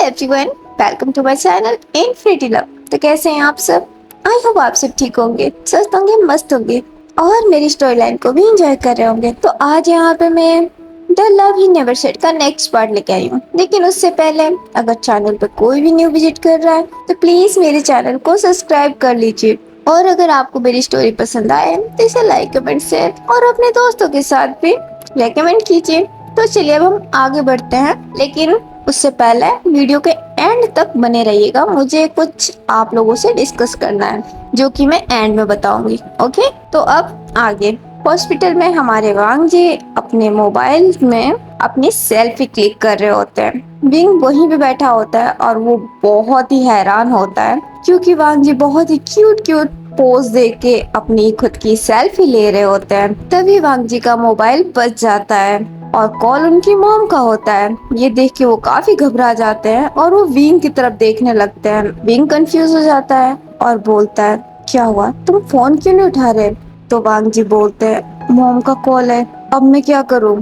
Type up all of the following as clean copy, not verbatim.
Everyone, welcome to my channel infinity love. तो कैसे हैं आप सब? आई होप आप सब ठीक होंगे, स्वस्थ होंगे, मस्त होंगे और मेरी स्टोरी लाइन को भी एंजॉय कर रहे होंगे। तो आज यहाँ पे मैं the love he never said का नेक्स्ट पार्ट लेके आई हूँ। लेकिन उससे पहले अगर चैनल पर कोई भी न्यू विजिट कर रहा है तो प्लीज मेरे चैनल को सब्सक्राइब कर लीजिए। और अगर आपको मेरी स्टोरी पसंद आए तो इसे लाइक, कमेंट, शेयर और अपने दोस्तों के साथ भी रेकमेंड कीजिए। तो चलिए अब हम आगे बढ़ते हैं, लेकिन उससे पहले वीडियो के एंड तक बने रहिएगा। मुझे कुछ आप लोगों से डिस्कस करना है जो कि मैं एंड में बताऊंगी। ओके, तो अब आगे। हॉस्पिटल में हमारे वांग जी अपने मोबाइल में अपनी सेल्फी क्लिक कर रहे होते हैं। विंग वहीं पे बैठा होता है और वो बहुत ही हैरान होता है क्योंकि वांग जी बहुत ही क्यूट क्यूट पोज दे के अपनी खुद की सेल्फी ले रहे होते हैं। तभी वांग जी का मोबाइल बज जाता है और कॉल उनकी मॉम का होता है। ये देख के वो काफी घबरा जाते हैं और वो विंग की तरफ देखने लगते हैं। विंग कंफ्यूज हो जाता है और बोलता है, क्या हुआ, तुम फोन क्यों नहीं उठा रहे? तो वांग जी बोलते हैं, मॉम का कॉल है, अब मैं क्या करूं?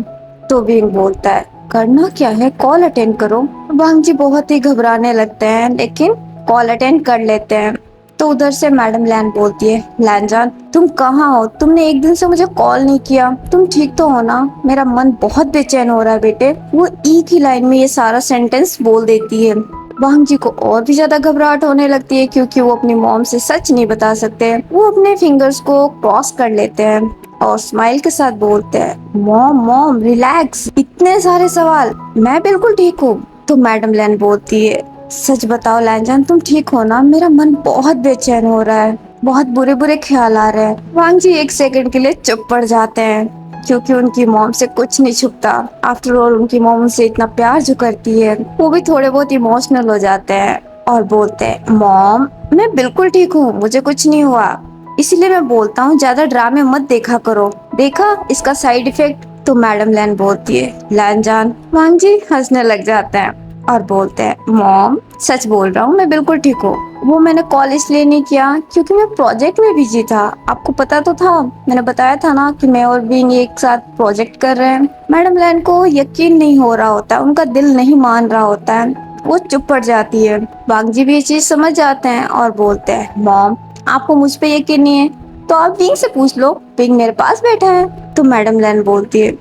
तो विंग बोलता है, करना क्या है, कॉल अटेंड करो। वांग जी बहुत ही घबराने लगते हैं लेकिन कॉल अटेंड कर लेते हैं। तो उधर से मैडम लैन बोलती है, लैन जान तुम कहाँ हो? तुमने एक दिन से मुझे कॉल नहीं किया, तुम ठीक तो हो ना? मेरा मन बहुत बेचैन हो रहा है बेटे। वो एक ही लाइन में ये सारा सेंटेंस बोल देती है। वांग जी को और भी ज्यादा घबराहट होने लगती है क्योंकि वो अपनी मॉम से सच नहीं बता सकते। वो अपने फिंगर्स को क्रॉस कर लेते हैं और स्माइल के साथ बोलते हैं, मॉम मॉम रिलैक्स, इतने सारे सवाल, मैं बिल्कुल ठीक हूँ। तो मैडम लैन बोलती है, सच बताओ लैनजान, तुम ठीक हो ना? मेरा मन बहुत बेचैन हो रहा है, बहुत बुरे बुरे ख्याल आ रहे हैं। वांग जी एक सेकंड के लिए चुप पड़ जाते हैं क्योंकि उनकी मॉम से कुछ नहीं छुपता। आफ्टर ऑल उनकी मॉम उनसे इतना प्यार जो करती है। वो भी थोड़े बहुत इमोशनल हो जाते हैं और बोलते हैं, मॉम मैं बिल्कुल ठीक हूँ, मुझे कुछ नहीं हुआ, इसलिए मैं बोलता हूँ ज्यादा ड्रामे मत देखा करो, देखा इसका साइड इफेक्ट। तो मैडम लैन बोलती है, लैन जान। वांग जी हंसने लग जाते हैं और बोलते हैं, मॉम सच बोल रहा हूँ, मैं बिल्कुल ठीक हूँ। वो मैंने कॉल इसलिए नहीं किया क्योंकि मैं प्रोजेक्ट में बिजी था। आपको पता तो था, मैंने बताया था ना कि मैं और विंग एक साथ प्रोजेक्ट कर रहे हैं। मैडम लैन को यकीन नहीं हो रहा होता, उनका दिल नहीं मान रहा होता है। वो चुप पड़ जाती है। वांग जी भी ये चीज समझ जाते हैं और बोलते हैं, मॉम आपको मुझ पे यकीन नहीं है तो आप विंग से पूछ लो, विंग मेरे पास बैठा है। तो मैडम लैन बोलती है,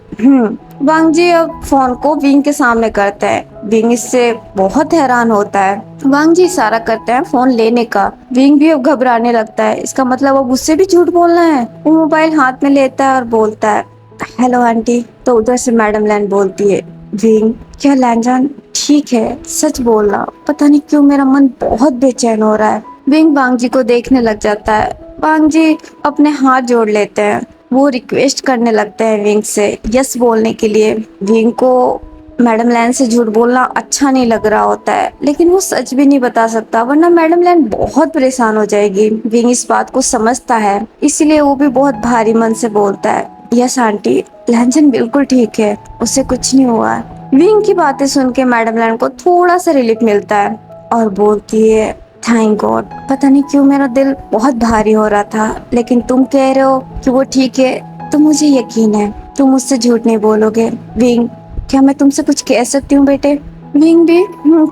वांग जी अब फोन को विंग के सामने करता है। विंग इससे बहुत हैरान होता है। वांग जी इशारा करते हैं फोन लेने का। विंग भी अब घबराने लगता है, इसका मतलब अब उससे भी झूठ बोलना है। वो मोबाइल हाथ में लेता है और बोलता है, हेलो आंटी। तो उधर से मैडम लैन बोलती है, विंग क्या लैनजान ठीक है, सच बोलना, पता नहीं क्यों मेरा मन बहुत बेचैन हो रहा है। विंग वांग जी को देखने लग जाता है। वांग जी अपने हाथ जोड़ लेते हैं। वो रिक्वेस्ट करने लगते हैं विंग से यस बोलने के लिए। विंग को मैडम लैन से झूठ बोलना अच्छा नहीं लग रहा होता है लेकिन वो सच भी नहीं बता सकता वरना मैडम लैन बहुत परेशान हो जाएगी। विंग इस बात को समझता है, इसलिए वो भी बहुत भारी मन से बोलता है, यस आंटी, लैनजन बिल्कुल ठीक है, उससे कुछ नहीं हुआ। विंग की बातें सुन के मैडम लैन को थोड़ा सा रिलीफ मिलता है और बोलती है, थैंक गॉड, पता नहीं क्यों मेरा दिल बहुत भारी हो रहा था, लेकिन तुम कह रहे हो कि वो ठीक है तो मुझे यकीन है तुम मुझसे झूठ नहीं बोलोगे। विंग क्या मैं तुमसे कुछ कह सकती हूँ बेटे? विंग भी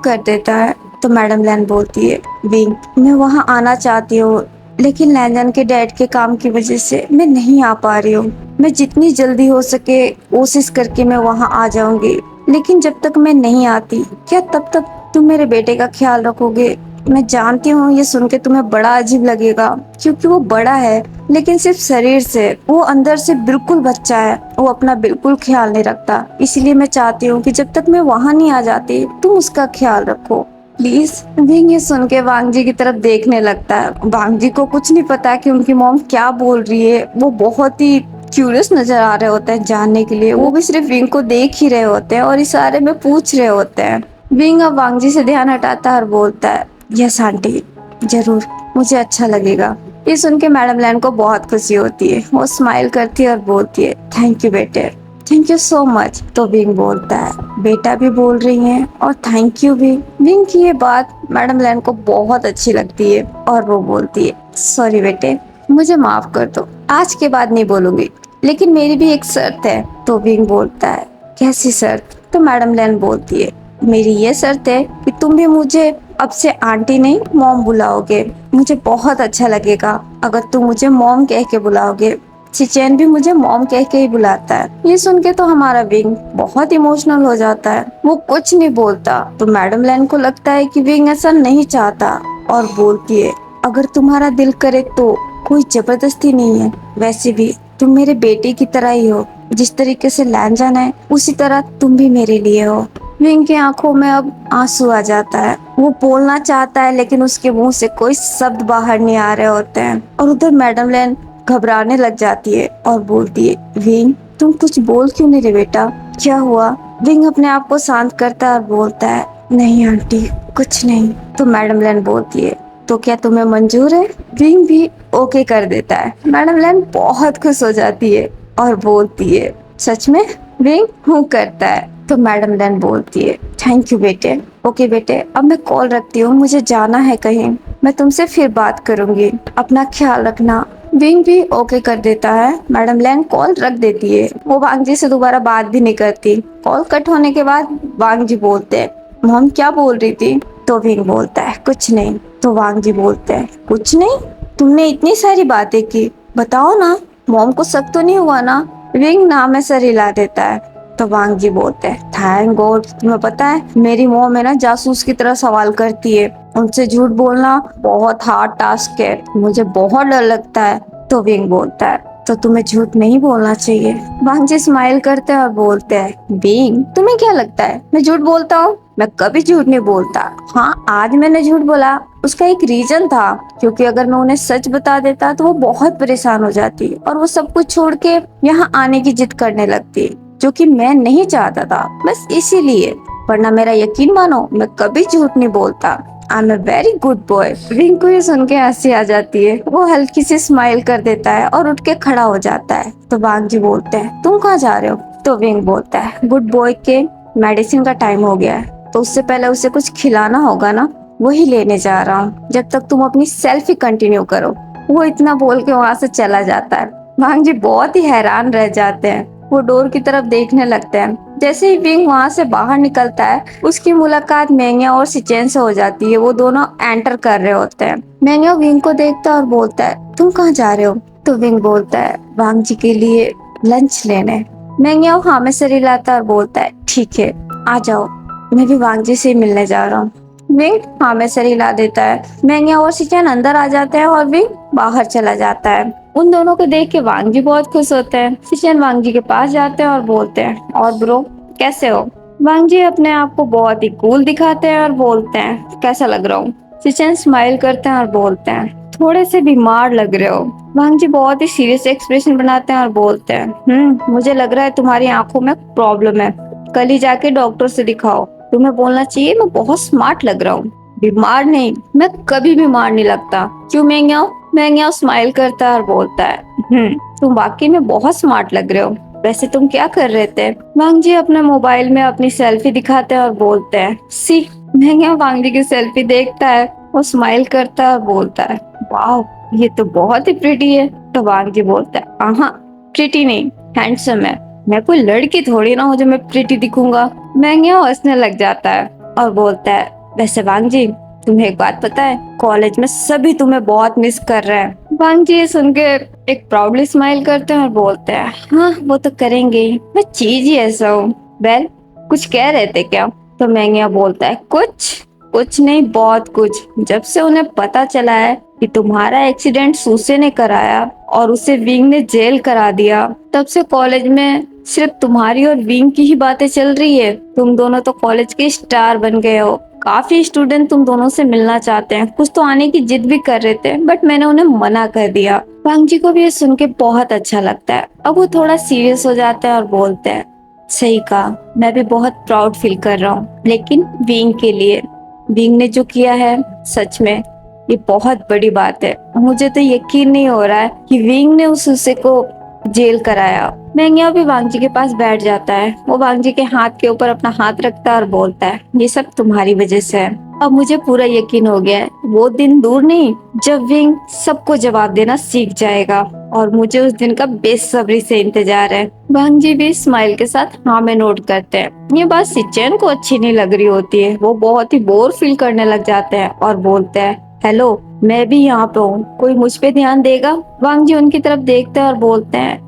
कर देता है। तो मैडम लैन बोलती है, विंग मैं वहाँ आना चाहती हूँ लेकिन लैंजन के डैड के काम की वजह से मैं नहीं आ पा रही हूँ। मैं जितनी जल्दी हो सके कोशिश करके मैं वहाँ आ जाऊंगी, लेकिन जब तक मैं नहीं आती क्या तब तक तुम मेरे बेटे का ख्याल रखोगे? मैं जानती हूँ ये सुन के तुम्हें बड़ा अजीब लगेगा क्योंकि वो बड़ा है लेकिन सिर्फ शरीर से, वो अंदर से बिल्कुल बच्चा है, वो अपना बिल्कुल ख्याल नहीं रखता। इसलिए मैं चाहती हूँ कि जब तक मैं वहाँ नहीं आ जाती तुम उसका ख्याल रखो प्लीज। विंग ये सुन के वांग जी की तरफ देखने लगता है। वांग जी को कुछ नहीं पता कि उनकी मॉम क्या बोल रही है। वो बहुत ही क्यूरियस नजर आ रहे होते हैं जानने के लिए। वो भी सिर्फ विंग को देख ही रहे होते हैं और इशारे में पूछ रहे होते हैं। विंग अब वांग जी से ध्यान हटाता है और बोलता है, यस आंटी, जरूर, मुझे अच्छा लगेगा। ये सुन के मैडम लैन को बहुत खुशी होती है। वो स्माइल करती है और बोलती है, थैंक यू बेटे, थैंक यू सो मच। तो विंग बोलता है, बेटा भी बोल रही हैं और थैंक यू भी। विंग की ये बात मैडम लैन को बहुत अच्छी लगती है और वो बोलती है, सॉरी बेटे, मुझे माफ कर दो, आज के बाद नहीं बोलूंगी, लेकिन मेरी भी एक शर्त है। तो विंग बोलता है, कैसी शर्त? तो मैडम लैन बोलती है, मेरी ये शर्त है कि तुम भी मुझे अब से आंटी नहीं मॉम बुलाओगे। मुझे बहुत अच्छा लगेगा अगर तुम मुझे मॉम कह के बुलाओगे। चिचेन भी मुझे मॉम कह के ही बुलाता है। ये सुन के तो हमारा विंग बहुत इमोशनल हो जाता है। वो कुछ नहीं बोलता तो मैडम लैन को लगता है कि विंग ऐसा नहीं चाहता और बोलती है, अगर तुम्हारा दिल करे तो कोई जबरदस्ती नहीं है। वैसे भी तुम मेरे बेटे की तरह ही हो। जिस तरीके से लैंजन है उसी तरह तुम भी मेरे लिए हो। विंग की आंखों में अब आंसू आ जाता है। वो बोलना चाहता है लेकिन उसके मुंह से कोई शब्द बाहर नहीं आ रहे होते हैं। और उधर मैडम लैन घबराने लग जाती है और बोलती है, विंग तुम कुछ बोल क्यों नहीं रहे बेटा, क्या हुआ? विंग अपने आप को शांत करता है और बोलता है, नहीं आंटी कुछ नहीं। तो मैडम लैन बोलती है, तो क्या तुम्हें मंजूर है? विंग भी ओके कर देता है। मैडम लैन बहुत खुश हो जाती है और बोलती है, सच में? विंग हूँ करता है। तो मैडम लैन बोलती है, थैंक यू बेटे। ओके बेटे अब मैं कॉल रखती हूँ, मुझे जाना है कहीं। मैं तुमसे फिर बात करूंगी, अपना ख्याल रखना। विंग भी ओके कर देता है। मैडम लैन कॉल रख देती है। वो वांग जी से दोबारा बात भी नहीं करती। कॉल कट होने के बाद वांग जी बोलते हैं, मॉम क्या बोल रही थी? तो विंग बोलता है, कुछ नहीं। तो वांग जी बोलते हैं, कुछ नहीं? तुमने इतनी सारी बातें की, बताओ ना, मॉम को शक तो नहीं हुआ ना? विंग नाम में सर हिला देता है। तो वांग जी बोलते हैं, थैंक गॉड। तुम्हें पता है मेरी मॉम है ना जासूस की तरह सवाल करती है। उनसे झूठ बोलना बहुत हार्ड टास्क है, मुझे बहुत डर लगता है। तो विंग बोलता है, तो तुम्हें झूठ नहीं बोलना चाहिए। वांग जी स्माइल करते हैं और बोलते हैं, विंग तुम्हें क्या लगता है मैं झूठ बोलता हूँ? मैं कभी झूठ नहीं बोलता। हाँ आज मैंने झूठ बोला, उसका एक रीजन था, क्योंकि अगर मैं उन्हें सच बता देता तो वो बहुत परेशान हो जाती और वो सब कुछ छोड़ के यहाँ आने की जिद करने लगती, जो कि मैं नहीं चाहता था, बस इसीलिए। वरना मेरा यकीन मानो मैं कभी झूठ नहीं बोलता। I am a very good boy. Wing को ये सुन के हंसी आ जाती है। वो हल्की सी स्माइल कर देता है और उठ के खड़ा हो जाता है। तो वांग जी बोलते हैं, तुम कहाँ जा रहे हो? तो विंग बोलता है, गुड बॉय के मेडिसिन का टाइम हो गया है, तो उससे पहले उसे कुछ खिलाना होगा ना, वही लेने जा रहा हूँ। जब तक तुम अपनी सेल्फी कंटिन्यू करो। वो इतना बोल के वहां से चला जाता है। वांग जी बहुत ही हैरान रह जाते हैं। वो डोर की तरफ देखने लगते हैं। जैसे ही विंग वहां से बाहर निकलता है उसकी मुलाकात मेंग्या और सिचेन से हो जाती है। वो दोनों एंटर कर रहे होते हैं। मेंग्या विंग को देखता है और बोलता है, तुम कहाँ जा रहे हो? तो विंग बोलता है, वांग जी के लिए लंच लेने। मेंग्या हाँ में सिर हिलाता है और बोलता है, ठीक है आ जाओ, मैं भी वांग जी से मिलने जा रहा हूँ। विंग हाँ में सिर हिला देता है। मेंग्या और सिचेन अंदर आ जाते हैं और विंग बाहर चला जाता है। उन दोनों को देख के वांग जी बहुत खुश होते हैं। सिचेन वांग जी के पास जाते हैं और बोलते हैं, और ब्रो कैसे हो? वांग जी अपने आप को बहुत ही कूल दिखाते हैं और बोलते हैं, कैसा लग रहा हूँ? सिचेन स्माइल करते हैं और बोलते हैं, थोड़े से बीमार लग रहे हो। वांग जी बहुत ही सीरियस एक्सप्रेशन बनाते हैं और बोलते हैं, मुझे लग रहा है तुम्हारी आंखों में प्रॉब्लम है, कल ही जाके डॉक्टर से दिखाओ। तुम्हें बोलना चाहिए मैं बहुत स्मार्ट लग रहा हूँ। बीमार नहीं, मैं कभी बीमार नहीं लगता। क्यों मेंग्याओ? मेंग्याओ स्माइल करता है और बोलता है, तुम वाकई में बहुत स्मार्ट लग रहे हो। वैसे तुम क्या कर रहे थे? वांग जी अपने मोबाइल में अपनी सेल्फी दिखाते हैं और बोलते हैं, सी। मेंग्याओ वांग जी की सेल्फी देखता है और स्माइल करता है और बोलता है, वाह ये तो बहुत ही प्रिटी है। तो वांग जी बोलता है, हाँ प्रिटी नहीं, हैंडसम है। मैं कोई लड़की थोड़ी ना हूँ जो मैं प्रिटी दिखूंगा। मेंग्याओ हंसने लग जाता है और बोलता है, वैसे वांग जी तुम्हें एक बात पता है, कॉलेज में सभी तुम्हें बहुत मिस कर रहे हैं। वांग जी सुन के एक प्राउडली स्माइल करते हैं और बोलते हैं, हाँ वो तो करेंगे ही, मैं चीज ही ऐसा हूँ। वेल कुछ कह रहे थे क्या? तो मेंग्या बोलता है, कुछ नहीं बहुत कुछ। जब से उन्हें पता चला है कि तुम्हारा एक्सीडेंट सूसे ने कराया और उसे विंग ने जेल करा दिया, तब से कॉलेज में सिर्फ तुम्हारी और विंग की ही बातें चल रही है। तुम दोनों तो कॉलेज के स्टार बन गए हो। काफी स्टूडेंट तुम दोनों से मिलना चाहते हैं, कुछ तो आने की जिद भी कर रहे थे, बट मैंने उन्हें मना कर दिया। वांग जी को भी ये सुन के बहुत अच्छा लगता है। अब वो थोड़ा सीरियस हो जाते हैं और बोलते हैं, सही कहा, मैं भी बहुत प्राउड फील कर रहा हूँ, लेकिन विंग के लिए। विंग ने जो किया है सच में ये बहुत बड़ी बात है। मुझे तो यकीन नहीं हो रहा है कि विंग ने उस उसे को जेल कराया। मेंग्या भी वांग जी के पास बैठ जाता है। वो वांग जी के हाथ के ऊपर अपना हाथ रखता है और बोलता है, ये सब तुम्हारी वजह से है। अब मुझे पूरा यकीन हो गया है, वो दिन दूर नहीं जब विंग सबको जवाब देना सीख जाएगा, और मुझे उस दिन का बेसब्री से इंतजार है। भांग जी भी स्माइल के साथ हाँ में नोट करते हैं। ये बात सिचेन को अच्छी नहीं लग रही होती है। वो बहुत ही बोर फील करने लग जाते हैं और बोलते हैं, हेलो, मैं भी यहाँ पे हूँ, कोई मुझ पे ध्यान देगा? वांग जी उनकी तरफ देखते हैं और बोलते हैं,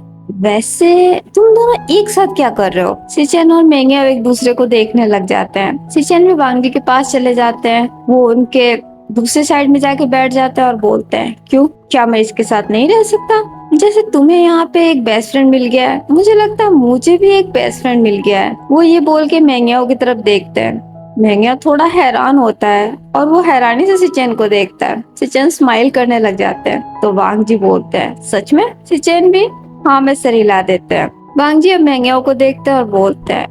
वैसे तुम दोनों एक साथ क्या कर रहे हो? सिचेन और मेंगे एक दूसरे को देखने लग जाते हैं। सिचेन भी वांग जी के पास चले जाते हैं। वो उनके दूसरे साइड में जाके बैठ जाते हैं और बोलते हैं, क्यों, क्या मैं इसके साथ नहीं रह सकता? जैसे तुम्हें यहाँ पे एक बेस्ट फ्रेंड मिल गया है, मुझे लगता है मुझे भी एक बेस्ट फ्रेंड मिल गया है। वो ये बोल के मेंग्याओ की तरफ देखते हैं। मेंग्या थोड़ा हैरान होता है और वो हैरानी से सिचेन को देखता है। सिचेन स्माइल करने लग जाते हैं। तो वांग जी बोलते हैं, सच में? सिचेन भी हाँ में सर हिला देते हैं। वांग जी अब मेंग्याओ को देखते हैं और बोलते हैं,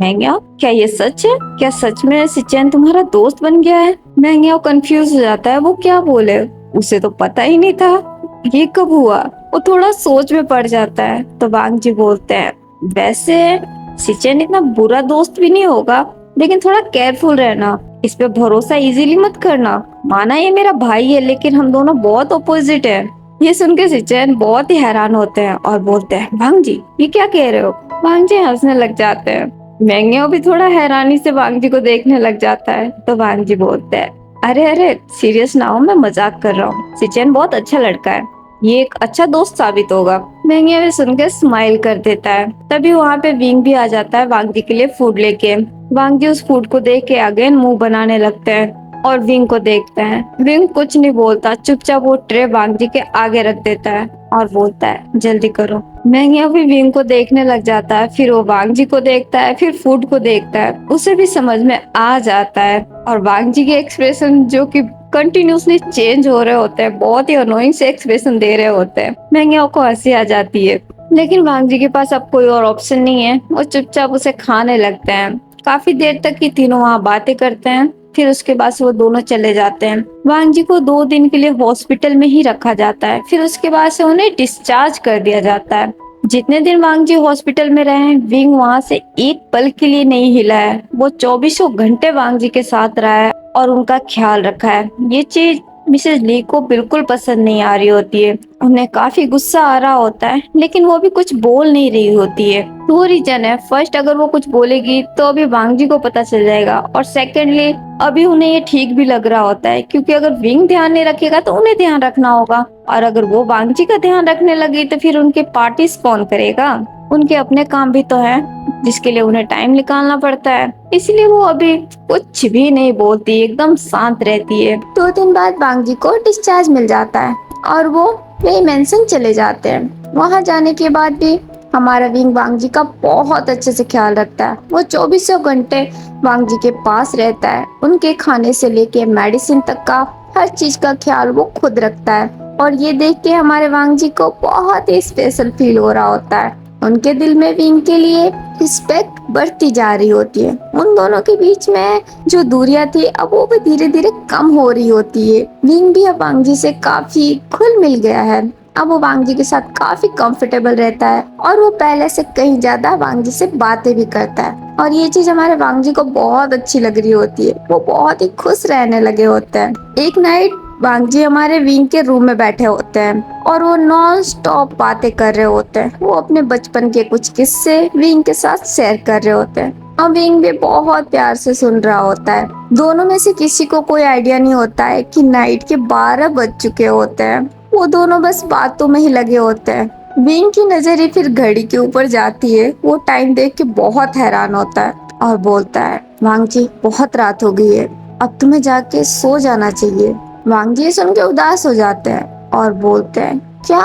मेंग्याओ, क्या ये सच है? क्या सच में सिचेन तुम्हारा दोस्त बन गया है? मेंग्याओ कंफ्यूज हो जाता है, वो क्या बोले, उसे तो पता ही नहीं था, ये कब हुआ? वो थोड़ा सोच में पड़ जाता है। तो वांग जी बोलते हैं, वैसे सिचेन इतना बुरा दोस्त भी नहीं होगा, लेकिन थोड़ा केयरफुल रहना, इस पे भरोसा इजीली मत करना। माना ये मेरा भाई है, लेकिन हम दोनों बहुत अपोजिट है। ये सुन के सिचेन बहुत ही हैरान होते हैं और बोलते हैं, वांग जी ये क्या कह रहे हो? वांग जी हंसने लग जाते हैं। मेंग्यो भी थोड़ा हैरानी से वांग जी को देखने लग जाता है। तो वांग जी बोलते हैं, अरे अरे, सीरियस ना हो, मैं मजाक कर रहा हूँ। सिचेन बहुत अच्छा लड़का है, ये एक अच्छा दोस्त साबित होगा। मेंग्या भी सुनकर स्माइल कर देता है। तभी वहाँ पे विंग भी आ जाता है वांग जी के लिए फूड लेके। वांग जी उस फूड को देख के अगेन मुंह बनाने लगते हैं और विंग को देखते हैं। विंग कुछ नहीं बोलता, चुपचाप वो ट्रे वांग जी के आगे रख देता है और बोलता है, जल्दी करो। मेंग्या भी विंग को देखने लग जाता है। फिर वो वांग जी को देखता है, फिर फूड को देखता है। उसे भी समझ में आ जाता है और वांग जी के एक्सप्रेशन जो कि कंटिन्यूसली चेंज हो रहे होते हैं, बहुत ही अनोइंग से एक्सप्रेशन दे रहे होते हैं। मेंग्या को हंसी आ जाती है, लेकिन वांग जी के पास अब कोई और ऑप्शन नहीं है। वो चुपचाप उसे खाने लगते हैं। काफी देर तक ये तीनों वहाँ बातें करते हैं। फिर उसके बाद से वो दोनों चले जाते हैं। वांग जी को 2 दिन के लिए हॉस्पिटल में ही रखा जाता है। फिर उसके बाद से उन्हें डिस्चार्ज कर दिया जाता है। जितने दिन वांग जी हॉस्पिटल में रहे, विंग वहाँ से एक पल के लिए नहीं हिला है। वो 24 घंटे वांग जी के साथ रहा है और उनका ख्याल रखा है। ये चीज मिसेज ली को बिल्कुल पसंद नहीं आ रही होती है। उन्हें काफी गुस्सा आ रहा होता है, लेकिन वो भी कुछ बोल नहीं रही होती है। दो रीजन है, फर्स्ट अगर वो कुछ बोलेगी तो अभी वांग जी को पता चल जाएगा, और सेकेंडली अभी उन्हें ये ठीक भी लग रहा होता है, क्योंकि अगर विंग ध्यान नहीं रखेगा तो उन्हें ध्यान रखना होगा, और अगर वो वांग जी का ध्यान रखने लगी तो फिर उनके पार्टीज कौन करेगा? उनके अपने काम भी तो है जिसके लिए उन्हें टाइम निकालना पड़ता है। इसलिए वो अभी कुछ भी नहीं बोलती, एकदम शांत रहती है। 2 दिन बाद वांग जी को डिस्चार्ज मिल जाता है और वो वे मेंशन चले जाते हैं। वहाँ जाने के बाद भी हमारा विंग वांग जी का बहुत अच्छे से ख्याल रखता है। वो 24 घंटे वांग जी के पास रहता है। उनके खाने से लेके मेडिसिन तक का हर चीज का ख्याल वो खुद रखता है, और ये देख के हमारे वांग जी को बहुत ही स्पेशल फील हो रहा होता है। उनके दिल में विंग के लिए रिस्पेक्ट बढ़ती जा रही होती है। उन दोनों के बीच में जो दूरियां थी अब वो भी धीरे धीरे कम हो रही होती है। विंग भी अब वांग जी से काफी घुल मिल गया है। अब वो वांग जी के साथ काफी कंफर्टेबल रहता है और वो पहले से कहीं ज्यादा वांग जी से बातें भी करता है, और ये चीज हमारे वांग जी को बहुत अच्छी लग रही होती है। वो बहुत ही खुश रहने लगे होते हैं। एक नाइट वांग जी हमारे विंग के रूम में बैठे होते हैं और वो नॉन स्टॉप बातें कर रहे होते हैं। वो अपने बचपन के कुछ किस्से विंग के साथ शेयर कर रहे होते हैं और विंग भी बहुत प्यार से सुन रहा होता है। दोनों में से किसी को कोई आइडिया नहीं होता है कि नाइट के 12 बज चुके होते हैं। वो दोनों बस बातों में ही लगे होते हैं। विंग की नजर ही फिर घड़ी के ऊपर जाती है। वो टाइम देख के बहुत हैरान होता है और बोलता है, वांग जी बहुत रात हो गई है, अब तुम्हें जाके सो जाना चाहिए। वांग जी सुन के उदास हो जाते हैं और बोलते हैं, क्या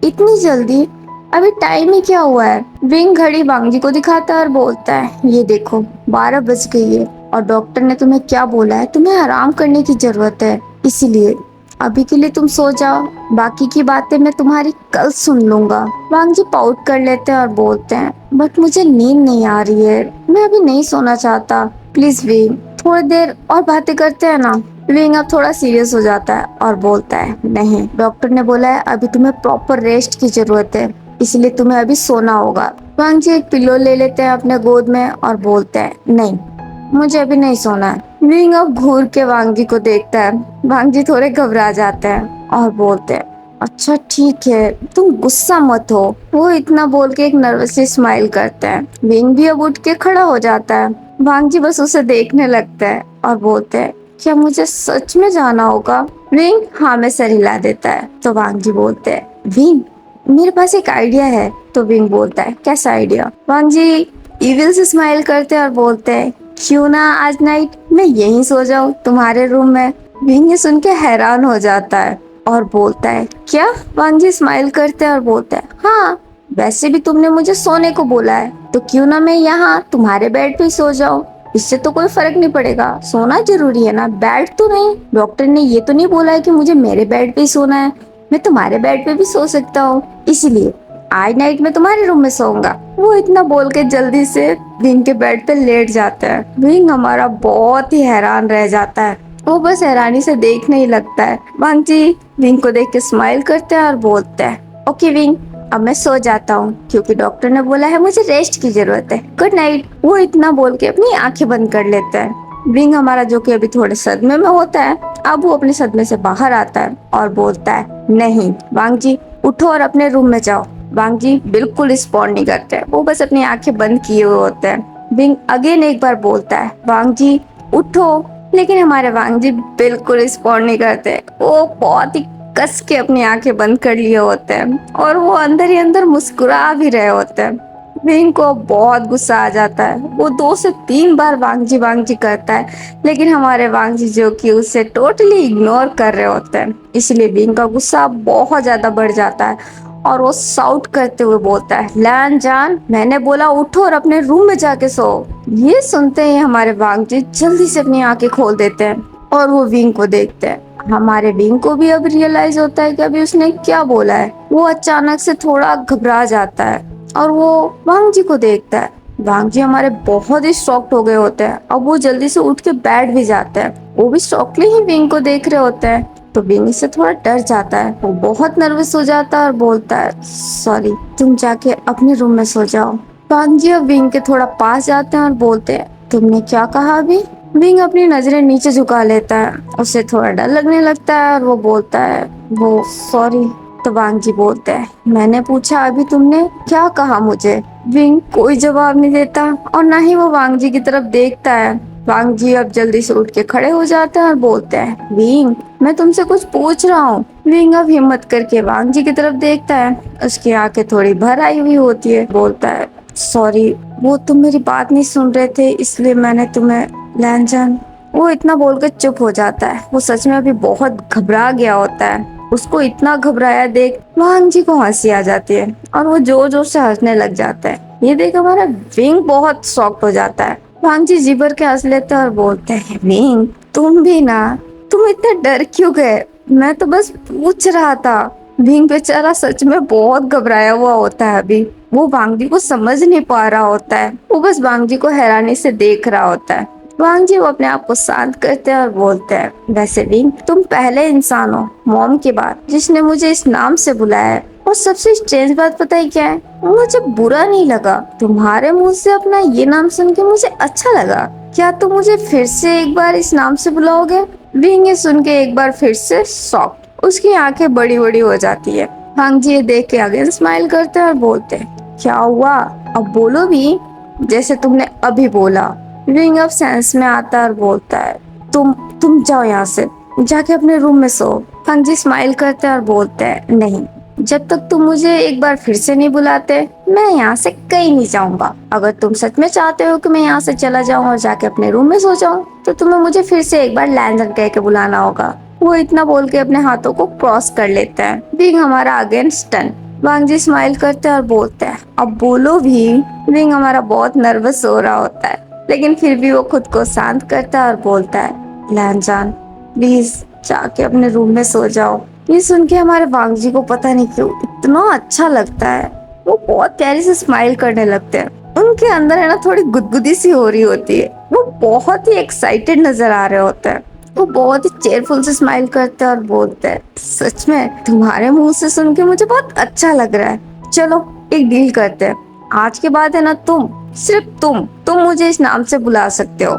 इतनी जल्दी, अभी टाइम ही क्या हुआ है? विंग घड़ी वांग जी को दिखाता है और बोलता है, ये देखो 12 बज गई है और डॉक्टर ने तुम्हें क्या बोला है, तुम्हें आराम करने की जरूरत है, इसीलिए अभी के लिए तुम सो जाओ, बाकी की बातें मैं तुम्हारी कल सुन लूंगा। वांग जी पाउट कर लेते हैं और बोलते हैं, बट मुझे नींद नहीं आ रही है, मैं अभी नहीं सोना चाहता, प्लीज विंग थोड़ी देर और बातें करते हैं ना। विंग अब थोड़ा सीरियस हो जाता है और बोलता है, नहीं, डॉक्टर ने बोला है अभी तुम्हें प्रॉपर रेस्ट की जरूरत है, इसलिए तुम्हें अभी सोना होगा। वांग जी एक पिलो ले लेते हैं अपने गोद में और बोलते हैं, नहीं, मुझे अभी नहीं सोना है। विंग अब घूर के वांग जी को देखता है। वांग जी थोड़े घबरा जाते हैं और बोलते हैं, अच्छा ठीक है, तुम गुस्सा मत हो। वो इतना बोल के एक नर्वसली स्माइल करता है। विंग भी अब उठ के खड़ा हो जाता है। वांग जी बस उसे देखने लगता है और बोलते हैं, क्या मुझे सच में जाना होगा? विंग हाँ में सर हिला देता है। तो वांग जी बोलते हैं, विंग मेरे पास एक आइडिया है। तो विंग बोलता है, कैसा आइडिया? वांग जी इविल से स्माइल करते हैं और बोलते हैं, क्यों ना आज नाइट मैं यहीं सो जाऊं तुम्हारे रूम में। विंग ये सुन के हैरान हो जाता है और बोलता है, क्या? वांग जी स्माइल करते हैं और बोलता है, हाँ वैसे भी तुमने मुझे सोने को बोला है, तो क्यों ना मैं यहाँ तुम्हारे बेड पे सो जाऊं। इससे तो कोई फर्क नहीं पड़ेगा, सोना जरूरी है ना, बेड तो नहीं। डॉक्टर ने ये तो नहीं बोला है कि मुझे मेरे बेड पे ही सोना है, मैं तुम्हारे बेड पे भी सो सकता हूँ। इसलिए आज नाइट में तुम्हारे रूम में सोऊंगा। वो इतना बोल के जल्दी से विंग के बेड पे लेट जाता है। विंग हमारा बहुत ही हैरान रह जाता है। वो बस हैरानी से देखने ही लगता है। वांग जी विंग को देख के स्माइल करते हैं और बोलते हैं, ओके विंग अब मैं सो जाता हूँ, क्योंकि डॉक्टर ने बोला है मुझे रेस्ट की जरूरत है। Good night. वो इतना बोल के अपनी आंखें बंद कर लेता है। विंग हमारा जो कि अभी थोड़े सदमे में होता है, अब वो अपने सदमे से बाहर आता है और बोलता है, नहीं वांग जी उठो और अपने रूम में जाओ। वांग जी बिल्कुल रिस्पॉन्ड नहीं करते, वो बस अपनी आंखें बंद किए हुए होते हैं। विंग अगेन एक बार बोलता है, वांग जी उठो, लेकिन हमारे वांग जी बिल्कुल रिस्पॉन्ड नहीं करते। वो बहुत ही कस के अपनी आंखें बंद कर लिए होते हैं और वो अंदर ही अंदर मुस्कुरा भी रहे होते हैं। विंग को बहुत गुस्सा आ जाता है। वो 2 से 3 बार वांग जी करता है, लेकिन हमारे वांग जी जो कि उसे टोटली इग्नोर कर रहे होते हैं। इसलिए विंग का गुस्सा बहुत ज्यादा बढ़ जाता है और वो साउट करते हुए बोलता है, लैन जान मैंने बोला उठो और अपने रूम में जाके सो। ये सुनते ही हमारे वांग जी जल्दी से अपनी आंखें खोल देते हैं और वो विंग को देखते हैं। हमारे विंग को भी अब रियलाइज होता है कि अभी उसने क्या बोला है। वो अचानक से थोड़ा घबरा जाता है और वो वांग जी को देखता है। वांग जी हमारे बहुत ही शॉक्ड हो गए होते हैं। अब वो जल्दी से उठ के बैठ भी जाते हैं। वो भी शॉकली ही विंग को देख रहे होते हैं। तो विंग इससे थोड़ा डर जाता है। वो बहुत नर्वस हो जाता है और बोलता है, सॉरी तुम जाके अपने रूम में सो जाओ। वांग जी अब विंग के थोड़ा पास जाते हैं और बोलते हैं, तुमने क्या कहा अभी? विंग अपनी नजरें नीचे झुका लेता है। उसे थोड़ा डर लगने लगता है और वो बोलता है, वो सॉरी। तो वांग जी बोलते हैं, मैंने पूछा अभी तुमने क्या कहा मुझे? विंग कोई जवाब नहीं देता और ना ही वो वांग जी की तरफ देखता है। वांग जी अब जल्दी से उठ के खड़े हो जाते हैं और बोलते हैं, विंग मैं तुमसे कुछ पूछ रहा हूँ। विंग अब हिम्मत करके वांग जी की तरफ देखता है। उसकी आंखें थोड़ी भर आई हुई होती है। बोलता है, सॉरी वो तुम मेरी बात नहीं सुन रहे थे, इसलिए मैंने तुम्हें लैंजन। वो इतना बोलकर चुप हो जाता है। वो सच में अभी बहुत घबरा गया होता है। उसको इतना घबराया देख वांग जी को हंसी आ जाती है और वो जोर जोर से हंसने लग जाता है। ये देख हमारा विंग बहुत शॉक्ड हो जाता है। वांग जी जी भर के हंस लेते हैं और बोलते हैं, विंग तुम भी ना, तुम इतने डर क्यों गए? मैं तो बस पूछ रहा था। विंग बेचारा सच में बहुत घबराया हुआ होता है अभी। वो वांग जी को समझ नहीं पा रहा होता है। वो बस वांग जी को हैरानी से देख रहा होता है। वांग जी वो अपने आप को शांत करते हैं और बोलते हैं, वैसे विंग तुम पहले इंसान हो मॉम के बाद जिसने मुझे इस नाम से बुलाया है। और सबसे स्ट्रेंज बात पता है क्या है? मुझे बुरा नहीं लगा, तुम्हारे मुंह से अपना ये नाम सुन के मुझे अच्छा लगा। क्या तुम मुझे फिर से एक बार इस नाम से बुलाओगे? विंग ये सुन के एक बार फिर से शॉक, उसकी आंखें बड़ी बड़ी हो जाती है। वांग जी ये देख के अगेन स्माइल करते हैं और बोलते हैं, क्या हुआ अब बोलो भी, जैसे तुमने अभी बोला। विंग अब सेंस में आता है और बोलता है, तुम जाओ यहाँ से, जाके अपने रूम में सो। वांग जी स्माइल करते हैं और बोलते हैं, नहीं जब तक तुम मुझे एक बार फिर से नहीं बुलाते मैं यहाँ से कहीं नहीं जाऊंगा। अगर तुम सच में चाहते हो कि मैं यहाँ से चला जाऊं और जाके अपने रूम में सो जाऊं, तो तुम्हें मुझे फिर से एक बार लैंजन कह के बुलाना होगा। वो इतना बोल के अपने हाथों को क्रॉस कर लेता है। विंग हमारा अगेन स्टन। वांग जी स्माइल करते हैं और बोलते हैं, अब बोलो भी। विंग हमारा बहुत नर्वस हो रहा होता है, लेकिन फिर भी वो खुद को शांत करता है और बोलता है, लैंजान प्लीज जाके अपने रूम में सो जाओ। ये सुन के हमारे वांग जी को पता नहीं क्यों इतना अच्छा लगता है। वो बहुत प्यारी से स्माइल करने लगते हैं। उनके अंदर है ना थोड़ी गुदगुदी सी हो रही होती है। वो बहुत ही एक्साइटेड नजर आ रहे होते हैं। वो बहुत ही चेयरफुल से स्माइल करते हैं और बोलते हैं, सच में तुम्हारे मुंह से सुन के मुझे बहुत अच्छा लग रहा है। चलो एक डील करते हैं, आज के बाद है ना तुम, सिर्फ तुम मुझे इस नाम से बुला सकते हो,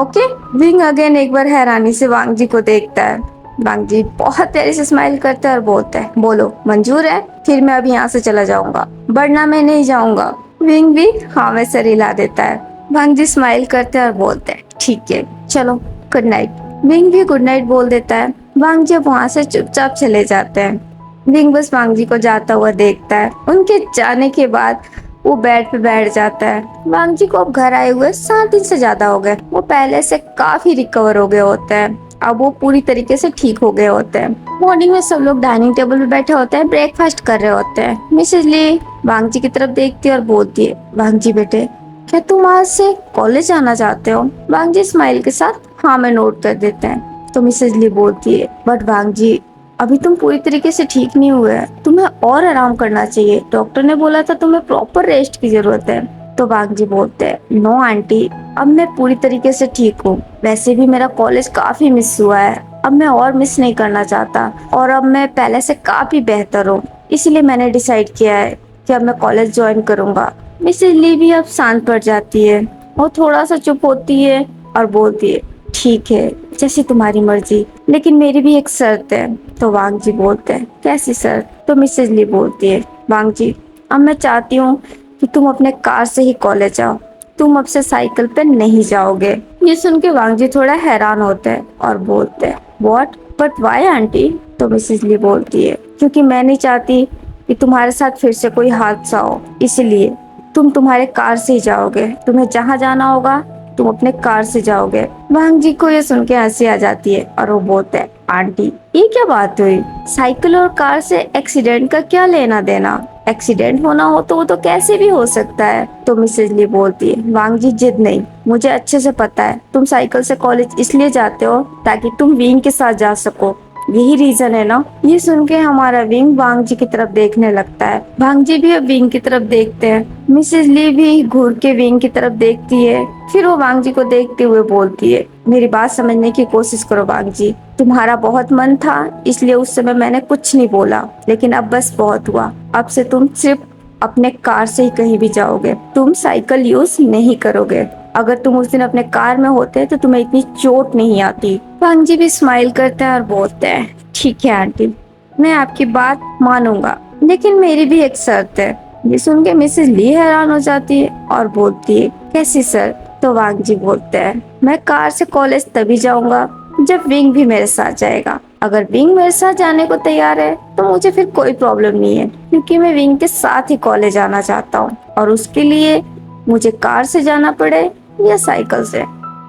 ओके? विंग अगेन एक बार हैरानी से वांग जी को देखता है। वांग जी बहुत प्यारे से स्माइल करते हैं और बोलते हैं, बोलो मंजूर है, फिर मैं अभी यहाँ से चला जाऊंगा, वरना मैं नहीं जाऊंगा। विंग भी हाँ में सर हिला देता है। वांग जी स्माइल करते हैं और बोलते हैं, ठीक है चलो गुड नाइट। विंग भी गुड नाइट बोल देता है। वांग जी वहाँ से चुपचाप चले जाते हैं। विंग बस वांग जी को जाता हुआ देखता है। उनके जाने के बाद वो बेड पे बैठ जाता है। वांग जी को अब घर आए हुए 7 दिन से ज्यादा हो गए। वो पहले से काफी रिकवर हो गए होते हैं। अब वो पूरी तरीके से ठीक हो गए होते हैं। मॉर्निंग में सब लोग डाइनिंग टेबल पे बैठे होते हैं, ब्रेकफास्ट कर रहे होते हैं। मिसेज ली वांग जी की तरफ देखती है और बोलती है, वांग जी बेटे क्या तुम आज से कॉलेज जाना चाहते हो? वांग जी स्माइल के साथ हाँ में नोट कर देते हैं। तो मिसेज ली बोलती है, बट वांग जी अभी तुम पूरी तरीके से ठीक नहीं हुए हैं, तुम्हें और आराम करना चाहिए, डॉक्टर ने बोला था तुम्हें प्रॉपर रेस्ट की जरूरत है। तो वांग जी बोलते हैं, नो आंटी अब मैं पूरी तरीके से ठीक हूँ। वैसे भी मेरा कॉलेज काफी मिस हुआ है, अब मैं और मिस नहीं करना चाहता और अब मैं पहले से काफी बेहतर हूँ, इसलिए मैंने डिसाइड किया है कि अब मैं कॉलेज ज्वाइन करूंगा। मिसेज ली भी अब शांत पड़ जाती है। वो थोड़ा सा चुप होती है और बोलती है, ठीक है जैसी तुम्हारी मर्जी, लेकिन मेरी भी एक शर्त है। तो वांग जी बोलते हैं, कैसी शर्त? तो मिसेज ली बोलती है, वांग जी अब मैं चाहती हूँ कि तुम अपने कार से ही कॉलेज जाओ, तुम अब से साइकिल पे नहीं जाओगे। ये सुन के वांग जी थोड़ा हैरान होते हैं और बोलते हैं, व्हाट बट वाई आंटी? तो मिसेज ली बोलती है, क्योंकि मैं नहीं चाहती कि तुम्हारे साथ फिर से कोई हादसा हो, इसलिए तुम तुम्हारे कार से ही जाओगे, तुम्हें जहाँ जाना होगा तुम अपने कार से जाओगे। वांग जी को ये सुन के हंसी आ जाती है और वो बोलते हैं, आंटी ये क्या बात हुई? साइकिल और कार से एक्सीडेंट का क्या लेना देना? एक्सीडेंट होना हो तो वो तो कैसे भी हो सकता है। तो मिसेज ली बोलती है, वांग जी जिद नहीं, मुझे अच्छे से पता है तुम साइकिल से कॉलेज इसलिए जाते हो ताकि तुम विंग के साथ जा सको, यही रीजन है ना? ये सुन के हमारा विंग वांग जी की तरफ देखने लगता है। वांग जी भी अब विंग की तरफ देखते हैं। मिसेज ली भी घूर के विंग की तरफ देखती है। फिर वो वांग जी को देखते हुए बोलती है, मेरी बात समझने की कोशिश करो वांग जी, तुम्हारा बहुत मन था इसलिए उस समय मैंने कुछ नहीं बोला, लेकिन अब बस बहुत हुआ। अब से तुम सिर्फ अपने कार से ही कहीं भी जाओगे, तुम साइकिल यूज नहीं करोगे। अगर तुम उस दिन अपने कार में होते तो तुम्हें इतनी चोट नहीं आती। वांग जी भी स्माइल करते हैं और बोलते हैं, ठीक है आंटी मैं आपकी बात मानूंगा, लेकिन मेरी भी एक शर्त है। ये सुन के मिसेज ली हैरान हो जाती है और बोलती है, कैसी शर्त? तो वांग जी बोलते हैं, मैं कार से कॉलेज तभी जाऊंगा जब विंग भी मेरे साथ जाएगा। अगर विंग मेरे साथ जाने को तैयार है तो मुझे फिर कोई प्रॉब्लम नहीं है, क्योंकि मैं विंग के साथ ही कॉलेज आना चाहता हूँ और उसके लिए मुझे कार से जाना पड़े या साइकिल से,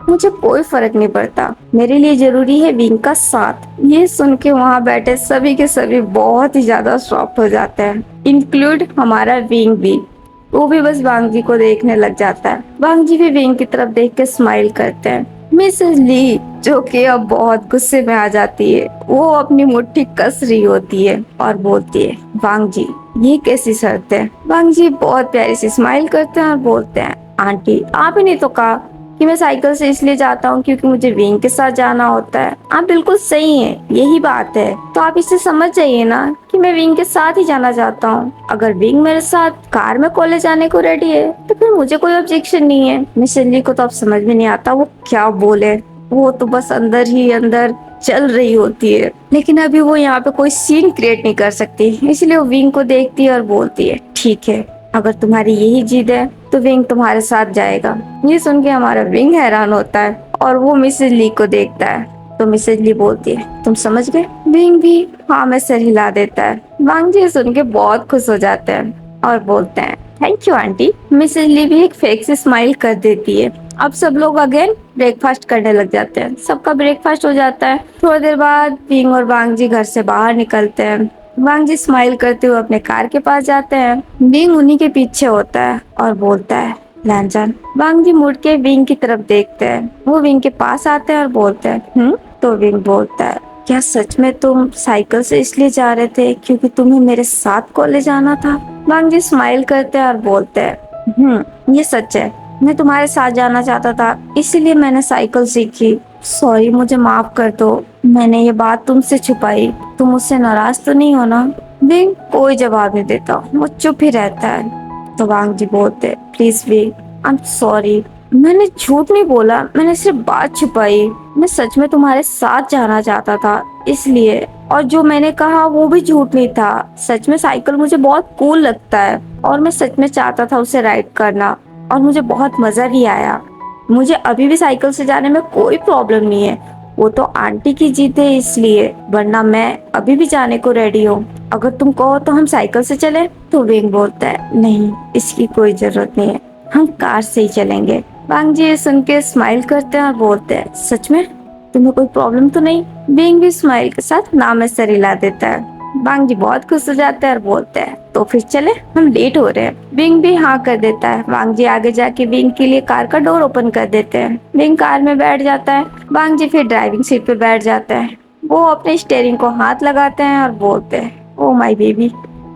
मुझे कोई फर्क नहीं पड़ता, मेरे लिए जरूरी है विंग का साथ। ये सुन के वहाँ बैठे सभी के सभी बहुत ही ज्यादा शॉक्ड हो जाते हैं, इंक्लूड हमारा विंग भी। वो भी बस वांग जी को देखने लग जाता है। वांग जी भी विंग की तरफ देख के स्माइल करते हैं। मिसेस ली जो कि अब बहुत गुस्से में आ जाती है, वो अपनी मुट्ठी कस रही होती है और बोलती है, वांग जी ये कैसी शर्त है? वांग जी बहुत प्यारी सी स्माइल करते हैं और बोलते हैं, आंटी आप ही ने तो कहा कि मैं साइकिल से इसलिए जाता हूँ क्योंकि मुझे विंग के साथ जाना होता है। आप बिल्कुल सही हैं, यही बात है, तो आप इसे समझ जाइए ना कि मैं विंग के साथ ही जाना चाहता हूँ। अगर विंग मेरे साथ कार में कॉलेज जाने को रेडी है तो फिर मुझे कोई ऑब्जेक्शन नहीं है। मिसेस ली को तो अब समझ में नहीं आता वो क्या बोले, वो तो बस अंदर ही अंदर चल रही होती है, लेकिन अभी वो यहाँ पे कोई सीन क्रिएट नहीं कर सकती, इसलिए वो विंग को देखती है और बोलती है, ठीक है अगर तुम्हारी यही जिद है तो विंग तुम्हारे साथ जाएगा। ये सुन के हमारा विंग हैरान होता है और वो मिसेज ली को देखता है। तो मिसेज ली बोलती है, तुम समझ गए? विंग भी हाँ में सर हिला देता है। वांग जी सुन के बहुत खुश हो जाते हैं और बोलते हैं, थैंक यू आंटी। मिसेज ली भी एक फेक से स्माइल कर देती है। अब सब लोग अगेन ब्रेकफास्ट करने लग जाते हैं। सबका ब्रेकफास्ट हो जाता है। थोड़ी देर बाद विंग और वांग जी घर से बाहर निकलते हैं। वांग जी स्माइल करते हुए अपने कार के पास जाते हैं। विंग उन्हीं के पीछे होता है और बोलता है, लैंजन। वांग जी मुड़ के विंग की तरफ देखते हैं। वो विंग के पास आते हैं और बोलते हैं, तो विंग बोलता है, क्या सच में तुम साइकिल से इसलिए जा रहे थे क्योंकि तुम्हें मेरे साथ कॉलेज आना था? वांग जी स्माइल करते हैं और बोलते हैं, ये सच है, मैं तुम्हारे साथ जाना चाहता था इसीलिए मैंने साइकिल सीखी। सॉरी मुझे माफ कर दो, मैंने ये बात तुमसे छुपाई, तुम मुझसे नाराज तो नहीं हो ना? विंग कोई जवाब नहीं देता, वो चुप ही रहता है। तो वांग जी बोलते, please wing I am sorry, मैंने झूठ नहीं बोला, मैंने सिर्फ बात छुपाई। मैं सच में तुम्हारे साथ जाना चाहता था इसलिए, और जो मैंने कहा वो भी झूठ नहीं था। सच में साइकिल मुझे बहुत कूल लगता है और मैं सच में चाहता था उसे राइड करना, और मुझे बहुत मजा भी आया। मुझे अभी भी साइकिल से जाने में कोई प्रॉब्लम नहीं है। वो तो आंटी की जीत है इसलिए, वरना मैं अभी भी जाने को रेडी हूँ। अगर तुम कहो तो हम साइकिल से चले। तो विंग बोलता है, नहीं, इसकी कोई जरूरत नहीं है, हम कार से ही चलेंगे। वांग जी ये सुन के स्माइल करते हैं और बोलते हैं, सच में? तुम्हें कोई प्रॉब्लम तो नहीं? विंग भी स्माइल के साथ नाम में सर हिला देता है। वांग जी बहुत खुश हो जाते हैं और बोलते हैं, तो फिर चले, हम लेट हो रहे हैं। विंग भी हाँ कर देता है। वांग जी आगे जाके विंग के लिए कार का डोर ओपन कर देते हैं। विंग कार में बैठ जाता है। वांग जी फिर ड्राइविंग सीट पे बैठ जाता है। वो अपने स्टीयरिंग को हाथ लगाते हैं और बोलते हैं, ओ माय बेबी,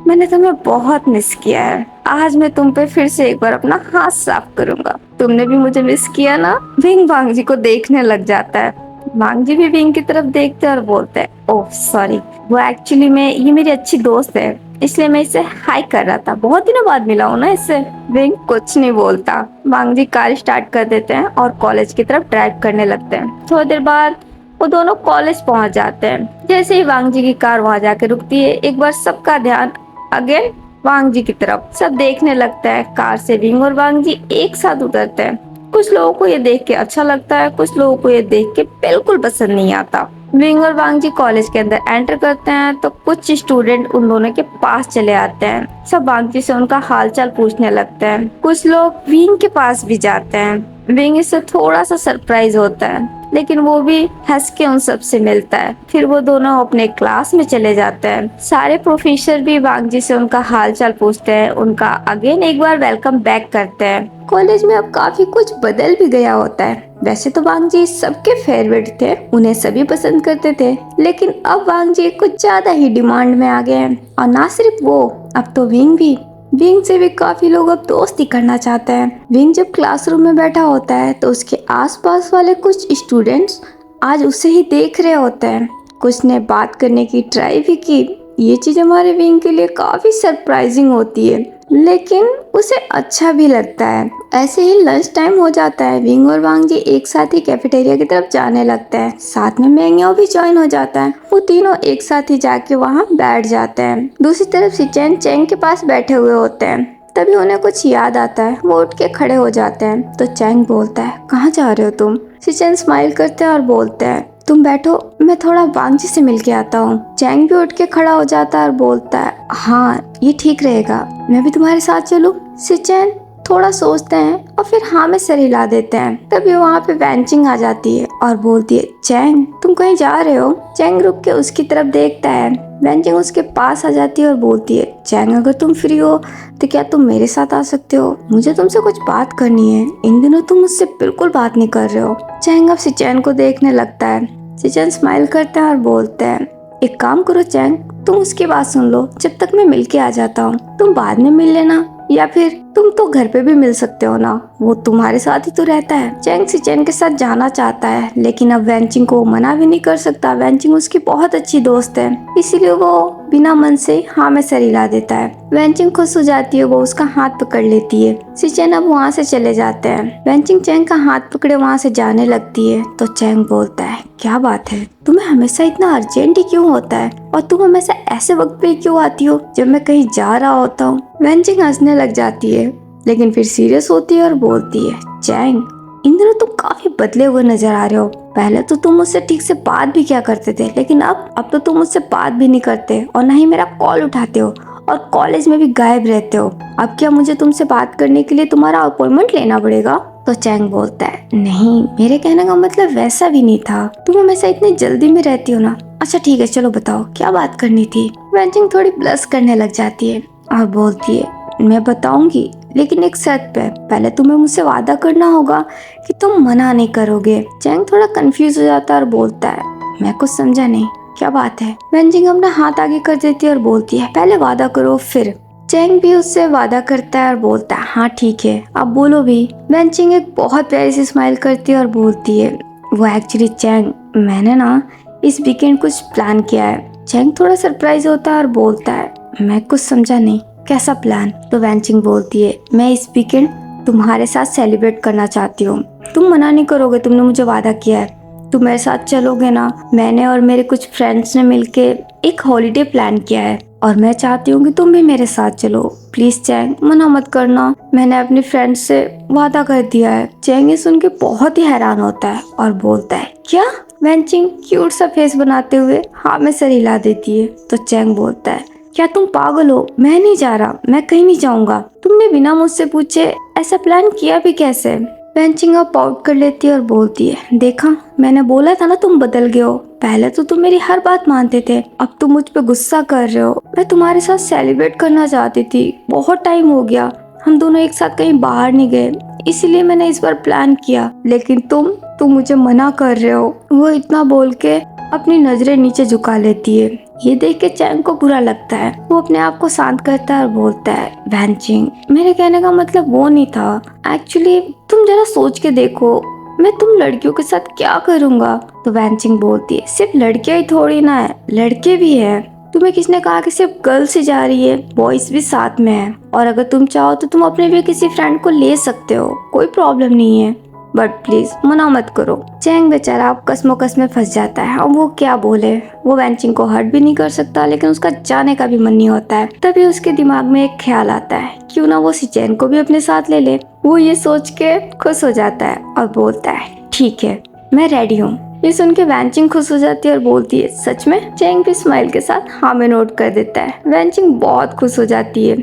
मैंने तुम्हें बहुत मिस किया है। आज मैं तुम पे फिर से एक बार अपना हाथ साफ करूंगा। तुमने भी मुझे मिस किया ना? विंग वांग जी को देखने लग जाता है। वांग जी भी विंग की तरफ देखते हैं और बोलते हैं, ओह सॉरी, वो एक्चुअली में ये मेरी अच्छी दोस्त है, इसलिए मैं इसे हाई कर रहा था। बहुत दिनों बाद मिला हूँ ना इससे। विंग कुछ नहीं बोलता। वांग जी कार स्टार्ट कर देते हैं और कॉलेज की तरफ ड्राइव करने लगते हैं। थोड़ी देर बाद वो दोनों कॉलेज पहुंच जाते हैं। जैसे ही वांग जी की कार वहां जाके रुकती है, एक बार सबका ध्यान अगेन वांग जी की तरफ। सब देखने लगता है। कार से विंग और वांग जी एक साथ उतरते हैं। कुछ लोगों को ये देख के अच्छा लगता है, कुछ लोगों को ये देख के बिल्कुल पसंद नहीं आता। विंग और वांग जी कॉलेज के अंदर एंटर करते हैं तो कुछ स्टूडेंट उन दोनों के पास चले आते हैं। सब वांग जी से उनका हालचाल पूछने लगते हैं। कुछ लोग विंग के पास भी जाते हैं। विंग इससे थोड़ा सा सरप्राइज होता है, लेकिन वो भी हंस के उन सब से मिलता है। फिर वो दोनों अपने क्लास में चले जाते हैं। सारे प्रोफेसर भी वांग जी से उनका हालचाल पूछते हैं, उनका अगेन एक बार वेलकम बैक करते हैं। कॉलेज में अब काफी कुछ बदल भी गया होता है। वैसे तो वांग जी सबके फेवरेट थे, उन्हें सभी पसंद करते थे, लेकिन अब वांग जी कुछ ज्यादा ही डिमांड में आ गए हैं। और ना सिर्फ वो, अब तो विंग भी। विंग से भी काफी लोग अब दोस्ती करना चाहते हैं। विंग जब क्लासरूम में बैठा होता है तो उसके आसपास वाले कुछ स्टूडेंट्स आज उसे ही देख रहे होते हैं। कुछ ने बात करने की ट्राई भी की। ये चीज हमारे विंग के लिए काफी सरप्राइजिंग होती है, लेकिन उसे अच्छा भी लगता है। ऐसे ही लंच टाइम हो जाता है। विंग और वांग जी एक साथ ही कैफेटेरिया की तरफ जाने लगते हैं। साथ में मेंग्यो भी ज्वाइन हो जाता है। वो तीनों एक साथ ही जाके वहाँ बैठ जाते हैं। दूसरी तरफ सिचेन चेंग के पास बैठे हुए होते हैं। तभी उन्हें कुछ याद आता है। वो उठ के खड़े हो जाते हैं। तो चैंग बोलता है, कहाँ जा रहे हो तुम? सिचेन स्माइल करते हैं और बोलते हैं, तुम बैठो, मैं थोड़ा वांग जी से मिल के आता हूँ। चैंग भी उठ के खड़ा हो जाता है और बोलता है, हाँ ये ठीक रहेगा, मैं भी तुम्हारे साथ चलूं? सिचेन थोड़ा सोचते हैं और फिर हाँ में सर हिला देते हैं। तभी वहाँ पे वैंचिंग आ जाती है और बोलती है, चैंग तुम कहीं जा रहे हो? चैंग रुक के उसकी तरफ देखता है। वैंचिंग उसके पास आ जाती है और बोलती है, चैंग अगर तुम फ्री हो तो क्या तुम मेरे साथ आ सकते हो? मुझे तुमसे कुछ बात करनी है। इन दिनों तुम मुझसे बिल्कुल बात नहीं कर रहे हो। चैंग अब सिचेन को देखने लगता है। सिचेन स्माइल करता है और बोलता है, एक काम करो चैंग, तुम उसकी बात सुन लो जब तक मैं मिल के आ जाता हूँ। तुम बाद में मिल लेना, या फिर तुम तो घर पे भी मिल सकते हो ना, वो तुम्हारे साथ ही तो रहता है। चैंग सिचेन के साथ जाना चाहता है, लेकिन अब वैंचिंग को मना भी नहीं कर सकता। वैंचिंग उसकी बहुत अच्छी दोस्त है, इसीलिए वो बिना मन से हाँ में सर हिला देता है। वैंचिंग खुश हो जाती है, वो उसका हाथ पकड़ लेती है। सिचेन अब वहाँ से चले जाते हैं। वैंचिंग चैंग का हाथ पकड़े वहाँ से जाने लगती है। तो चैंग बोलता है, क्या बात है, तुम्हें हमेशा इतना अर्जेंट ही क्यों होता है, और तुम हमेशा ऐसे वक्त पे क्यों आती हो जब मैं कहीं जा रहा होता हूँ? वैंचिंग हंसने लग जाती है, लेकिन फिर सीरियस होती है और बोलती है, चैंग इन दिनों तुम काफी बदले हुए नजर आ रहे हो। पहले तो तुम मुझसे ठीक से बात भी किया करते थे, लेकिन अब तो तुम मुझसे बात भी नहीं करते और न ही मेरा कॉल उठाते हो, और कॉलेज में भी गायब रहते हो। अब क्या मुझे तुमसे बात करने के लिए तुम्हारा अपॉइंटमेंट लेना पड़ेगा? तो चैंग बोलता है, नहीं, मेरे कहने का मतलब वैसा भी नहीं था, तुम हमेशा इतनी जल्दी में रहती हो ना। अच्छा ठीक है, चलो बताओ क्या बात करनी थी? वैंचिंग थोड़ी ब्लश करने लग जाती है और बोलती है, मैं बताऊंगी, लेकिन एक शर्त पे। पहले तुम्हें मुझसे वादा करना होगा कि तुम मना नहीं करोगे। चैंग थोड़ा कंफ्यूज हो जाता है और बोलता है, मैं कुछ समझा नहीं, क्या बात है? वैंचिंग अपना हाथ आगे कर देती है और बोलती है, पहले वादा करो फिर। चैंग भी उससे वादा करता है और बोलता है, हाँ ठीक है, अब बोलो भी। वैंचिंग एक बहुत प्यारी सी स्माइल करती है और बोलती है, वो एक्चुअली चैंग, मैंने ना इस वीकेंड कुछ प्लान किया है। चैंग थोड़ा सरप्राइज होता है और बोलता है, मैं कुछ समझा नहीं, कैसा प्लान? तो वैंचिंग बोलती है, मैं इस वीकेंड तुम्हारे साथ सेलिब्रेट करना चाहती हूँ, तुम मना नहीं करोगे? तुमने मुझे वादा किया है। तुम मेरे साथ चलोगे ना? मैंने और मेरे कुछ फ्रेंड्स ने मिलके एक हॉलिडे प्लान किया है और मैं चाहती हूँ कि तुम भी मेरे साथ चलो। प्लीज चैंग, मना मत करना, मैंने अपनी फ्रेंड से वादा कर दिया है। चैंग ये सुन के बहुत ही हैरान होता है और बोलता है, क्या? वैनचिंग क्यूट सा फेस बनाते हुए हाँ में सर हिला देती है। तो चैंग बोलता है, क्या तुम पागल हो? मैं नहीं जा रहा, मैं कहीं नहीं जाऊंगा। तुमने बिना मुझसे पूछे ऐसा प्लान किया भी कैसे? वैनचिंग अब आउट कर लेती है और बोलती है, देखा मैंने बोला था ना तुम बदल गए हो। पहले तो तुम मेरी हर बात मानते थे, अब तुम मुझ पे गुस्सा कर रहे हो। मैं तुम्हारे साथ सेलिब्रेट करना चाहती थी, बहुत टाइम हो गया हम दोनों एक साथ कहीं बाहर नहीं गए, इसीलिए मैंने इस बार प्लान किया, लेकिन तुम मुझे मना कर रहे हो। वो इतना बोल के अपनी नजरें नीचे झुका लेती है। ये देख के चैंग को बुरा लगता है। वो अपने आप को शांत करता है और बोलता है, वैनचिंग मेरे कहने का मतलब वो नहीं था। एक्चुअली तुम जरा सोच के देखो, मैं तुम लड़कियों के साथ क्या करूँगा? तो वैनचिंग बोलती है, सिर्फ लड़कियां ही थोड़ी ना है, लड़के भी है। तुम्हें किसने कहा कि सिर्फ गर्ल्स ही जा रही है? बॉयज भी साथ में है, और अगर तुम चाहो तो तुम अपने भी किसी फ्रेंड को ले सकते हो, कोई प्रॉब्लम नहीं है, बट प्लीज मना मत करो। चैंग बेचारा अब कसमोकस में फंस जाता है। अब वो क्या बोले? वो वैनचिंग को हर्ट भी नहीं कर सकता, लेकिन उसका जाने का भी मन नहीं होता है। तभी उसके दिमाग में एक ख्याल आता है, क्यों ना वो सिचेन को भी अपने साथ ले ले। वो ये सोच के खुश हो जाता है और बोलता है, ठीक है मैं रेडी हूँ। ये सुन के वैनचिंग खुश हो जाती है और बोलती है, सच में? चैंग भी स्माइल के साथ हाँ में नोट कर देता है। वैनचिंग बहुत खुश हो जाती है।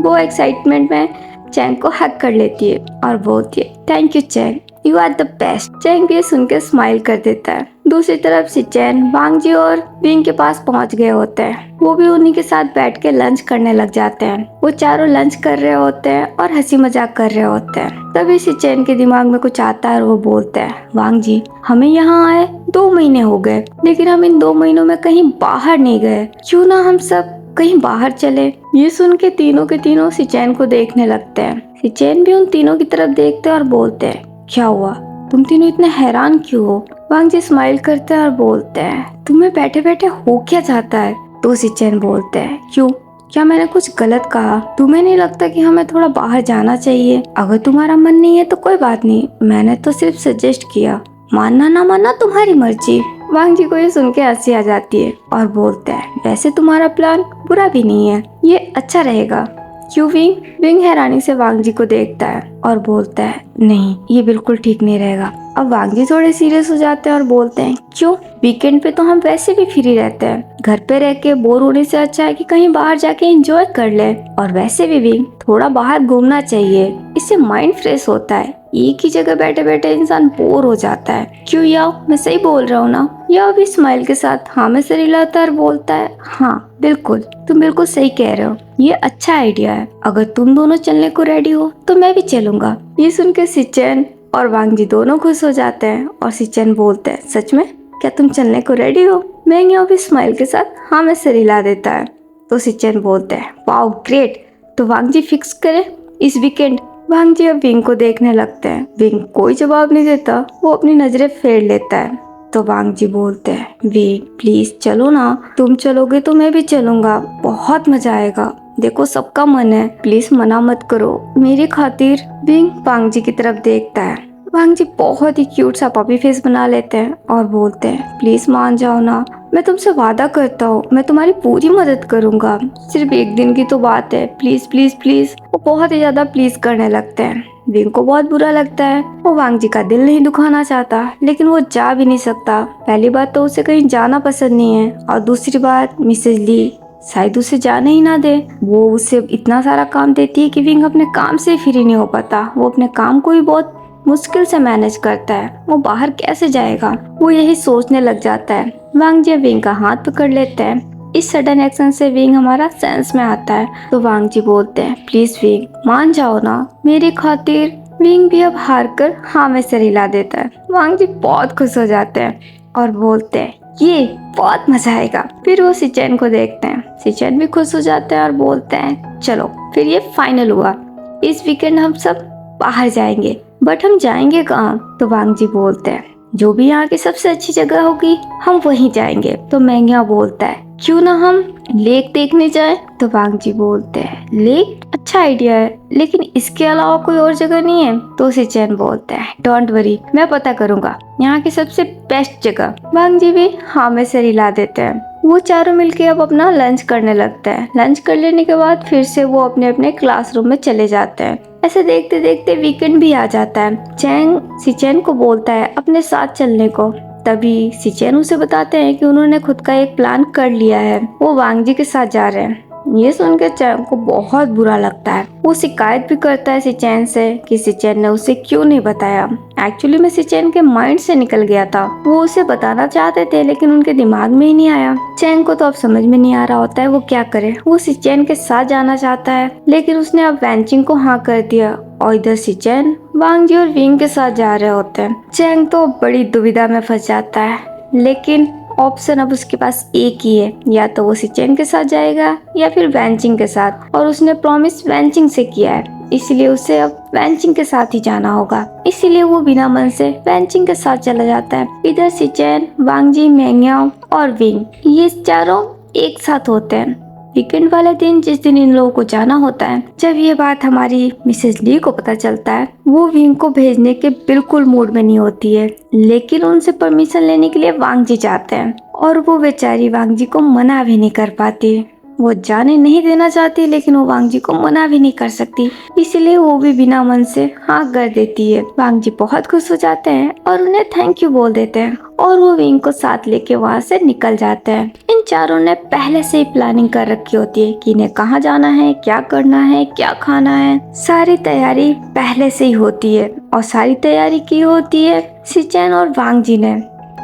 वो एक्साइटमेंट में चैंग को हक कर लेती है और बोलती है, thank you Chang, you are the best. Chang भी सुनकर स्माइल कर देता है। दूसरी तरफ सिचेन वांगजी और विंग के पास पहुंच गए होते हैं। वो भी उन्हीं के साथ बैठ के लंच करने लग जाते हैं। वो चारों लंच कर रहे होते हैं और हंसी मजाक कर रहे होते हैं। तभी सिचेन के दिमाग में कुछ आता है और वो बोलता है, वांगजी हमें यहाँ आए 2 महीने हो गए, लेकिन हम इन 2 महीनों में कहीं बाहर नहीं गए, क्यों ना हम सब कहीं बाहर चले? ये सुन के तीनों सिचेन को देखने लगते हैं। सिचेन भी उन तीनों की तरफ देखते हैं और बोलते हैं, क्या हुआ? तुम तीनों इतने हैरान क्यों हो? वांगजी स्माइल करते हैं और बोलते हैं, तुम्हें बैठे बैठे हो क्या जाता है? तो सिचेन बोलते हैं, क्यों, क्या मैंने कुछ गलत कहा? तुम्हें नहीं लगता कि हमें थोड़ा बाहर जाना चाहिए? अगर तुम्हारा मन नहीं है तो कोई बात नहीं, मैंने तो सिर्फ सजेस्ट किया, मानना ना मानना तुम्हारी मर्जी। वांगजी को ये सुन के हंसी आ जाती है और बोलते हैं, वैसे तुम्हारा प्लान बुरा भी नहीं है, ये अच्छा रहेगा। क्यों विंग? विंग हैरानी से वांगजी को देखता है और बोलता है, नहीं ये बिल्कुल ठीक नहीं रहेगा। अब वांगजी थोड़े सीरियस हो जाते हैं और बोलते हैं, क्यों? वीकेंड पे तो हम वैसे भी फ्री रहते हैं, घर पे रह के बोर होने से अच्छा है कि कहीं बाहर जाके एंजॉय कर ले। और वैसे भी विंग, थोड़ा बाहर घूमना चाहिए, इससे माइंड फ्रेश होता है। एक ही जगह बैठे बैठे इंसान बोर हो जाता है। क्यों याओ, मैं सही बोल रहा हूँ ना? याओ भी स्माइल के साथ हाँ में सर हिलाता है और बोलता है, हाँ बिल्कुल, तुम बिल्कुल सही कह रहे हो, ये अच्छा आइडिया है। अगर तुम दोनों चलने को रेडी हो तो मैं भी चलूंगा। ये सुन के सिचेन और वांगजी दोनों खुश हो जाते हैं और सिचेन बोलते हैं, सच में? क्या तुम चलने को रेडी हो? मैंग भी स्माइल के साथ हाँ में सर हिला देता है। तो सिचेन बोलते हैं, वाओ ग्रेट, तो वांगजी फिक्स करे इस वीकेंड? वांगजी अब विंग को देखने लगते हैं। विंग कोई जवाब नहीं देता, वो अपनी नजरें फेर लेता है। तो वांगजी बोलते हैं, विंग प्लीज चलो ना, तुम चलोगे तो मैं भी चलूंगा, बहुत मजा आएगा, देखो सबका मन है, प्लीज मना मत करो मेरी खातिर। विंग वांगजी की तरफ देखता है। वांगजी बहुत ही क्यूट सा पपी फेस बना लेते हैं और बोलते हैं, प्लीज मान जाओ ना, मैं तुमसे वादा करता हूँ मैं तुम्हारी पूरी मदद करूंगा, सिर्फ एक दिन की तो बात है, प्लीज प्लीज प्लीज। वो बहुत ही ज्यादा प्लीज करने लगते हैं। विंग को बहुत बुरा लगता है। वो वांगजी का दिल नहीं दुखाना चाहता, लेकिन वो जा भी नहीं सकता। पहली बात तो उसे कहीं जाना पसंद नहीं है, और दूसरी बात मिसेज ली शायद उसे जाने ही ना दे। वो उसे इतना सारा काम देती है कि विंग अपने काम से फ्री नहीं हो पाता। वो अपने काम को भी बहुत मुश्किल से मैनेज करता है, वो बाहर कैसे जाएगा? वो यही सोचने लग जाता है। वांगजी विंग का हाथ पकड़ लेते हैं। इस सडन एक्शन से विंग हमारा सेंस में आता है। तो वांगजी बोलते हैं, प्लीज विंग मान जाओ ना मेरी खातिर। विंग भी अब हार कर हाँ में सर हिला देता है। वांगजी बहुत खुश हो जाते हैं और बोलते हैं, ये बहुत मजा आएगा। फिर वो सिचेन को देखते हैं। सिचेन भी खुश हो जाते हैं और बोलते हैं, चलो फिर ये फाइनल हुआ, इस वीकेंड हम सब बाहर जाएंगे, बट हम जाएंगे कहाँ? तो वांगजी बोलते हैं, जो भी यहाँ की सबसे अच्छी जगह होगी हम वहीं जाएंगे। तो मैंगिया बोलता है, क्यों ना हम लेक देखने जाएं? तो वांगजी बोलते हैं, लेक? अच्छा आइडिया है, लेकिन इसके अलावा कोई और जगह नहीं है? तो सिचेन बोलता है, डोंट वरी, मैं पता करूंगा यहाँ की सबसे बेस्ट जगह। वांग जी भी हाँ में सिर हिला देते हैं। वो चारों मिलके अब अपना लंच करने लगते हैं। लंच कर लेने के बाद फिर से वो अपने अपने क्लासरूम में चले जाते हैं। ऐसे देखते देखते वीकेंड भी आ जाता है। चैंग सिचेन को बोलता है अपने साथ चलने को। तभी सिचेन उसे बताते हैं कि उन्होंने खुद का एक प्लान कर लिया है, वो वांग जी के साथ जा रहे हैं। ये सुनकर चैंग को बहुत बुरा लगता है। वो शिकायत भी करता है सिचेन से कि सिचेन ने उसे क्यों नहीं बताया। एक्चुअली में सिचेन के माइंड से निकल गया था। वो उसे बताना चाहते थे लेकिन उनके दिमाग में ही नहीं आया। चैंग को तो अब समझ में नहीं आ रहा होता है वो क्या करे। वो सिचेन के साथ जाना चाहता है लेकिन उसने अब वैंचिंग को हाँ कर दिया और इधर सिचेन वांग जी और विंग के साथ जा रहे होते हैं। चैंग तो बड़ी दुविधा में फंस जाता है, लेकिन ऑप्शन अब उसके पास एक ही है, या तो वो सिचेन के साथ जाएगा या फिर वैंचिंग के साथ। और उसने प्रॉमिस वैंचिंग से किया है, इसलिए उसे अब वैंचिंग के साथ ही जाना होगा। इसीलिए वो बिना मन से वैंचिंग के साथ चला जाता है। इधर सिचेन, वांग जी, मेंग्याओ और विंग ये चारों एक साथ होते हैं। वीकेंड वाले दिन जिस दिन इन लोगों को जाना होता है, जब ये बात हमारी मिसेस ली को पता चलता है, वो विंग को भेजने के बिल्कुल मूड में नहीं होती है, लेकिन उनसे परमिशन लेने के लिए वांग जी जाते हैं और वो बेचारी वांग जी को मना भी नहीं कर पाती। वो जाने नहीं देना चाहती लेकिन वो वांग जी को मना भी नहीं कर सकती, इसलिए वो भी बिना मन से हाँ कर देती है। वांग जी बहुत खुश हो जाते हैं और उन्हें थैंक यू बोल देते हैं और वो विंग को साथ लेके वहाँ से निकल जाते हैं। इन चारों ने पहले से ही प्लानिंग कर रखी होती है कि इन्हें कहाँ जाना है, क्या करना है, क्या खाना है। सारी तैयारी पहले से ही होती है और सारी तैयारी की होती है सिचेन और वांग जी ने।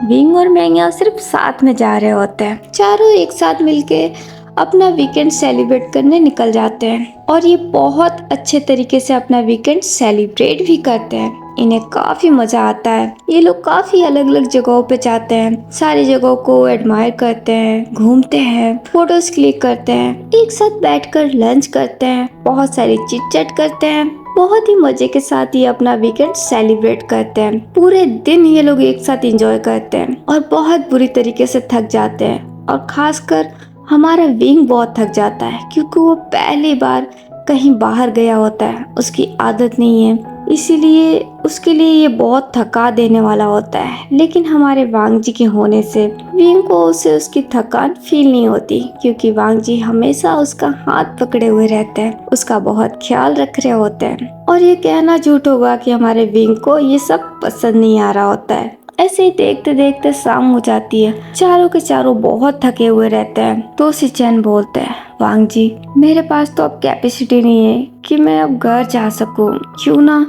विंग और मेंग्या सिर्फ साथ में जा रहे होते हैं। चारों एक साथ मिलके अपना वीकेंड सेलिब्रेट करने निकल जाते हैं और ये बहुत अच्छे तरीके से अपना वीकेंड सेलिब्रेट भी करते हैं। इन्हें काफी मजा आता है। ये लोग काफी अलग अलग जगहों पे जाते हैं, सारी जगहों को एडमायर करते हैं, घूमते हैं, फोटोज क्लिक करते हैं, एक साथ बैठकर लंच करते हैं, बहुत सारी चिट चैट करते हैं। बहुत ही मजे के साथ ये अपना वीकेंड सेलिब्रेट करते हैं। पूरे दिन ये लोग एक साथ एंजॉय करते हैं और बहुत बुरी तरीके से थक जाते हैं। और खासकर हमारा विंग बहुत थक जाता है क्योंकि वो पहली बार कहीं बाहर गया होता है, उसकी आदत नहीं है, इसीलिए उसके लिए ये बहुत थका देने वाला होता है। लेकिन हमारे वांग जी के होने से विंग को उसे उसकी थकान फील नहीं होती क्योंकि वांग जी हमेशा उसका हाथ पकड़े हुए रहते हैं, उसका बहुत ख्याल रख रहे होते हैं। और ये कहना झूठ होगा कि हमारे विंग को ये सब पसंद नहीं आ रहा होता है। ऐसे ही देखते देखते शाम हो जाती है। चारों के चारों बहुत थके हुए रहते हैं। तो सिचेन बोलते हैं, वांग जी मेरे पास तो अब कैपेसिटी नहीं है कि मैं अब घर जा सकूं, क्यों ना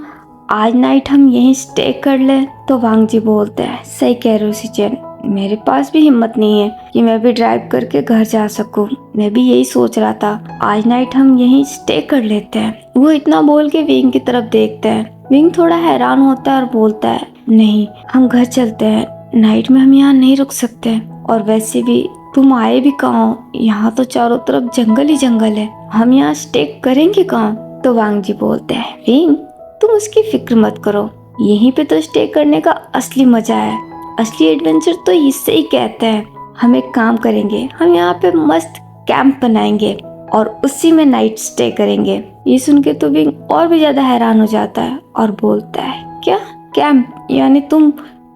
आज नाइट हम यहीं स्टे कर ले। तो वांग जी बोलते हैं, सही कह रहे हो सिचेन, मेरे पास भी हिम्मत नहीं है कि मैं भी ड्राइव करके घर जा सकूं। मैं भी यही सोच रहा था, आज नाइट हम यहीं स्टे कर लेते हैं। वो इतना बोल के विंग की तरफ देखते हैं। विंग थोड़ा हैरान होता है और बोलता है, नहीं हम घर चलते हैं, नाइट में हम यहाँ नहीं रुक सकते। और वैसे भी तुम आए भी कहाँ, यहाँ तो चारों तरफ जंगल ही जंगल है, हम यहाँ स्टे करेंगे कहाँ। तो वांग जी बोलते हैं, विंग तुम उसकी फिक्र मत करो, यहीं पे तो स्टे करने का असली मजा है, असली एडवेंचर तो इससे ही कहते हैं। हम एक काम करेंगे, हम यहाँ पे मस्त कैंप बनाएंगे और उसी में नाइट स्टे करेंगे। ये सुन के तो विंग और भी ज्यादा हैरान हो जाता है और बोलता है, क्या कैंप, यानी तुम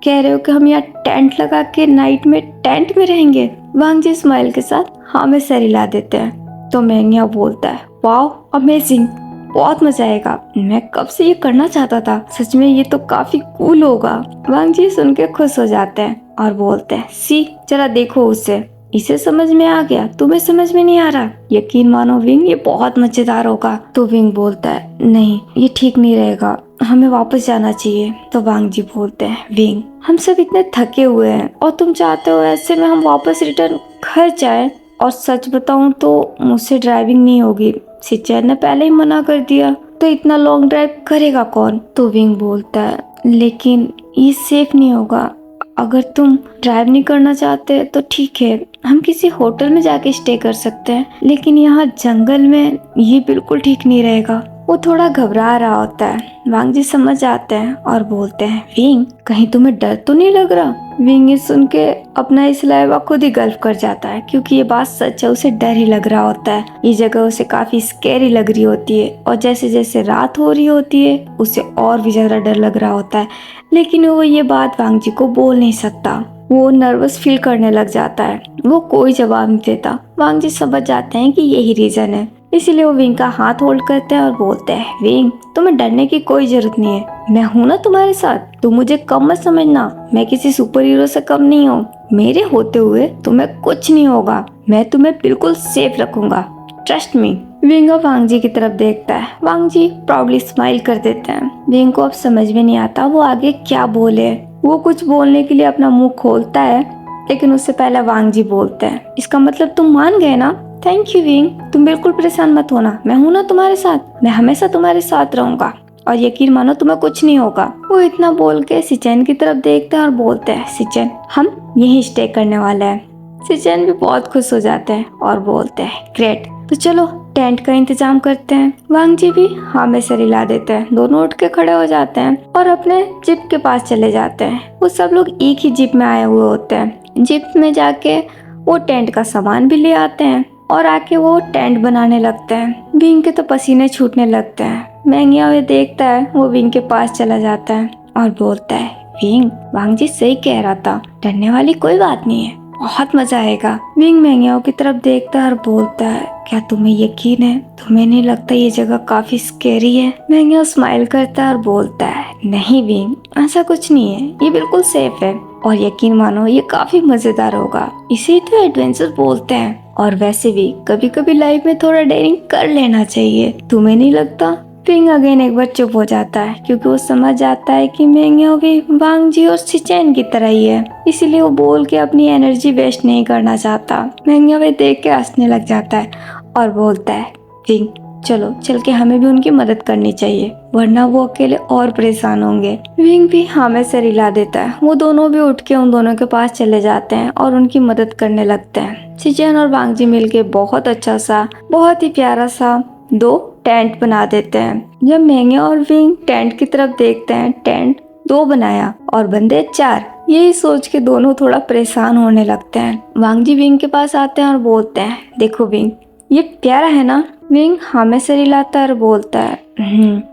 कह रहे हो कि हम यहाँ टेंट लगा के नाइट में टेंट में रहेंगे। वांग जी स्माइल के साथ हाँ में सर हिला देते हैं। तो मेंग्या बोलता है, वाओ अमेजिंग, बहुत मजा आएगा, मैं कब से ये करना चाहता था, सच में ये तो काफी कूल होगा। वांग जी सुन के खुश हो जाते हैं और बोलते हैं, सी जरा देखो उसे, इसे समझ में आ गया, तुम्हें समझ में नहीं आ रहा, यकीन मानो विंग ये बहुत मजेदार होगा। तो विंग बोलता है, नहीं ये ठीक नहीं रहेगा, हमें वापस जाना चाहिए। तो वांग जी बोलते हैं, विंग हम सब इतने थके हुए हैं और तुम चाहते हो ऐसे में हम वापस रिटर्न घर जाए, और सच बताऊं तो मुझसे ड्राइविंग नहीं होगी, सिचेन ने पहले ही मना कर दिया, तो इतना लॉन्ग ड्राइव करेगा कौन। तो विंग बोलता है, लेकिन ये सेफ नहीं होगा, अगर तुम ड्राइव नहीं करना चाहते तो ठीक है, हम किसी होटल में जाके स्टे कर सकते हैं, लेकिन यहाँ जंगल में ये बिल्कुल ठीक नहीं रहेगा। वो थोड़ा घबरा रहा होता है। वांग जी समझ जाते हैं और बोलते हैं, विंग कहीं तुम्हें डर तो नहीं लग रहा? विंग ये सुन के अपना इस लाइवा खुद ही गल्फ कर जाता है, क्योंकि ये बात सच है, उसे डर ही लग रहा होता है। ये जगह उसे काफी स्कैरी लग रही होती है और जैसे जैसे रात हो रही होती है उसे और भी ज्यादा डर लग रहा होता है, लेकिन वो ये बात वांग जी को बोल नहीं सकता। वो नर्वस फील करने लग जाता है। वो कोई जवाब नहीं देता। वांग जी समझ जाते हैं कि यही रीजन है, इसीलिए वो विंग का हाथ होल्ड करते हैं और बोलते हैं, विंग तुम्हें डरने की कोई जरूरत नहीं है, मैं हूं ना तुम्हारे साथ। तुम मुझे कम मत समझना, मैं किसी सुपर हीरो से कम नहीं हूँ। मेरे होते हुए तुम्हें कुछ नहीं होगा, मैं तुम्हें बिल्कुल सेफ रखूंगा, ट्रस्ट मी। विंग अब वांग जी की तरफ देखता है। वांग जी प्राउडली स्माइल कर देते हैं। विंग को अब समझ में नहीं आता वो आगे क्या बोले। वो कुछ बोलने के लिए अपना मुंह खोलता है, लेकिन उससे पहले वांग जी बोलते हैं, इसका मतलब तुम मान गए ना? थैंक यू विंग, तुम बिल्कुल परेशान मत होना, मैं हूं ना तुम्हारे साथ, मैं हमेशा तुम्हारे साथ रहूंगा और यकीन मानो तुम्हें कुछ नहीं होगा। वो इतना बोल के सिचेन की तरफ देखते हैं और बोलते हैं, सिचेन हम यहीं स्टे करने वाले हैं। सिचेन भी बहुत खुश हो जाते हैं और बोलते हैं, ग्रेट, तो चलो टेंट का इंतजाम करते हैं। वांग जी भी हाँ में सर हिला देते हैं। दोनों उठ के खड़े हो जाते हैं और अपने जिप के पास चले जाते हैं। वो सब लोग एक ही जिप में आए हुए होते हैं। जिप में जाके वो टेंट का सामान भी ले आते हैं और आके वो टेंट बनाने लगते हैं। विंग के तो पसीने छूटने लगते हैं। मैंगिया वे देखता है, वो विंग के पास चला जाता है और बोलता है, विंग वांग जी सही कह रहा था, डरने वाली कोई बात नहीं है, बहुत मजा आएगा। विंग मैंगियाओ की तरफ देखता है और बोलता है, क्या तुम्हें यकीन है? तुम्हें नहीं लगता ये जगह काफी स्कैरी है? मैंगियाओ स्माइल करता है और बोलता है, नहीं विंग, ऐसा कुछ नहीं है, ये बिल्कुल सेफ है और यकीन मानो ये काफी मजेदार होगा, इसे तो एडवेंचर बोलते हैं। और वैसे भी कभी कभी लाइफ में थोड़ा डेयरिंग कर लेना चाहिए, तुम्हें नहीं लगता? विंग अगेन एक बार चुप हो जाता है, क्योंकि वो समझ जाता है कि मैंगियाओ भी वांग जी और सिचेन की तरह ही है, इसीलिए वो बोल के अपनी एनर्जी वेस्ट नहीं करना चाहता। मैंगियाओ वे देख के हंसने लग जाता है और बोलता है, विंग चलो चल के हमें भी उनकी मदद करनी चाहिए, वरना वो अकेले और परेशान होंगे। विंग भी हाँ में सर हिला देता है। वो दोनों भी उठ के उन दोनों के पास चले जाते हैं और उनकी मदद करने लगते हैं। सिचेन और वांग जी मिलके बहुत अच्छा सा, बहुत ही प्यारा सा दो टेंट बना देते हैं। जब मैंगिया और विंग टेंट की तरफ देखते हैं, टेंट 2 बनाया और बंदे 4। यही सोच के दोनों थोड़ा परेशान होने लगते हैं। वांग जी विंग के पास आते हैं और बोलते हैं, देखो विंग ये प्यारा है ना? विंग हाँ में सर हिलाता है और बोलता है,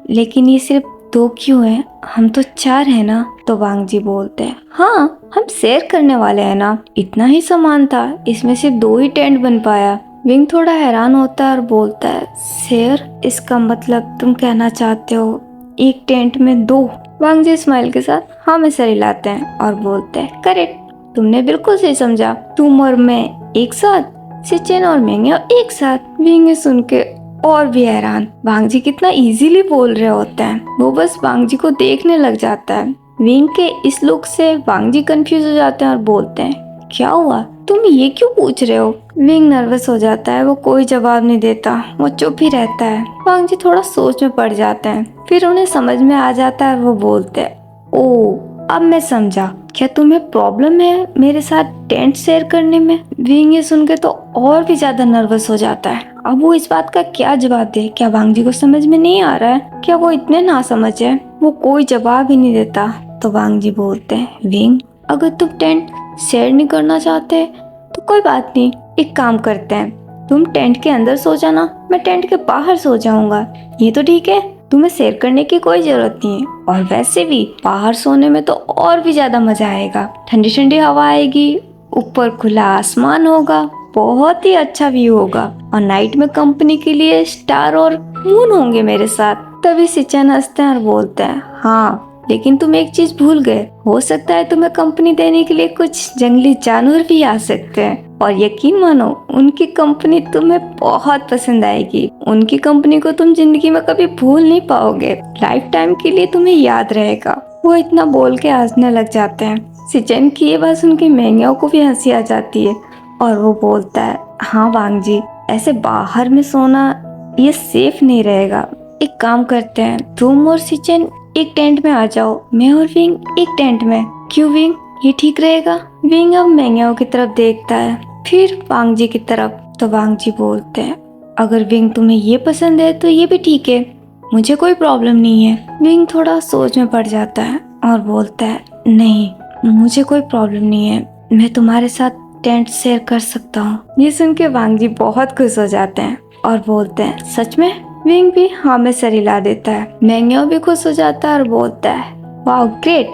लेकिन ये सिर्फ 2 क्यों है, हम तो 4 है ना? तो वांग जी बोलते हैं, हाँ हम शेयर करने वाले हैं ना, इतना ही सामान था, इसमें सिर्फ 2 ही टेंट बन पाया। विंग थोड़ा हैरान होता है और बोलता है, शेयर, इसका मतलब तुम कहना चाहते हो एक टेंट में 2? वांग जी स्माइल के साथ हाँ में सर हिलाते हैं और बोलते हैं, करेक्ट, तुमने बिल्कुल सही समझा, तुम और मैं एक साथ, सिचेन और मैंगिया एक साथ। विंग सुन के और भी हैरान, वांग जी कितना इजीली बोल रहे होते हैं। वो बस वांग जी को देखने लग जाता है। विंग के इस लुक से वांग जी कंफ्यूज हो जाते हैं और बोलते हैं, क्या हुआ, तुम ये क्यों पूछ रहे हो? विंग नर्वस हो जाता है। वो कोई जवाब नहीं देता, वो चुप ही रहता है। वांग जी थोड़ा सोच में पड़ जाते हैं, फिर उन्हें समझ में आ जाता है। वो बोलते हैं, ओ अब मैं समझा, क्या तुम्हें प्रॉब्लम है मेरे साथ टेंट शेयर करने में? विंग ये सुन के तो और भी ज्यादा नर्वस हो जाता है। अब वो इस बात का क्या जवाब दे? क्या वांग जी को समझ में नहीं आ रहा है? क्या वो इतने नासमझ है? वो कोई जवाब ही नहीं देता। तो वांग जी बोलते हैं, विंग अगर तुम टेंट शेयर नहीं करना चाहते तो कोई बात नहीं, एक काम करते हैं, तुम टेंट के अंदर सो जाना, मैं टेंट के बाहर सो जाऊंगा, ये तो ठीक है? तुम्हें शेयर करने की कोई जरूरत नहीं है, और वैसे भी बाहर सोने में तो और भी ज्यादा मजा आएगा, ठंडी ठंडी हवा आएगी, ऊपर खुला आसमान होगा, बहुत ही अच्छा व्यू होगा, और नाइट में कंपनी के लिए स्टार और मून होंगे मेरे साथ। तभी सिचेन हंसते हैं और बोलते हैं, हाँ लेकिन तुम एक चीज भूल गए, हो सकता है तुम्हें कंपनी देने के लिए कुछ जंगली जानवर भी आ सकते हैं, और यकीन मानो उनकी कंपनी तुम्हें बहुत पसंद आएगी। उनकी कंपनी को तुम जिंदगी में कभी भूल नहीं पाओगे, लाइफ टाइम के लिए तुम्हें याद रहेगा। वो इतना बोल के हंसने लग जाते हैं। सिचेन की ये बात सुन के मैंगियाओ को भी हंसी आ जाती है और वो बोलता है, हाँ वांग जी, ऐसे बाहर में सोना ये सेफ नहीं रहेगा, एक काम करते हैं, तुम और सिचेन एक टेंट में आ जाओ, मैं और विंग एक टेंट में। क्यों विंग, ये ठीक रहेगा? विंग अब मैंगियाओ की तरफ देखता है, फिर वांग जी की तरफ। तो वांग जी बोलते हैं, अगर विंग तुम्हें ये पसंद है तो ये भी ठीक है, मुझे कोई प्रॉब्लम नहीं है। विंग थोड़ा सोच में पड़ जाता है और बोलता है, नहीं मुझे कोई प्रॉब्लम नहीं है, मैं तुम्हारे साथ टेंट शेयर कर सकता हूँ। ये सुन के वांग जी बहुत खुश हो जाते हैं और बोलते हैं, सच में? विंग भी हाँ में सर हिला देता है। मैंग्याओ भी खुश हो जाता है और बोलता है, वाह ग्रेट,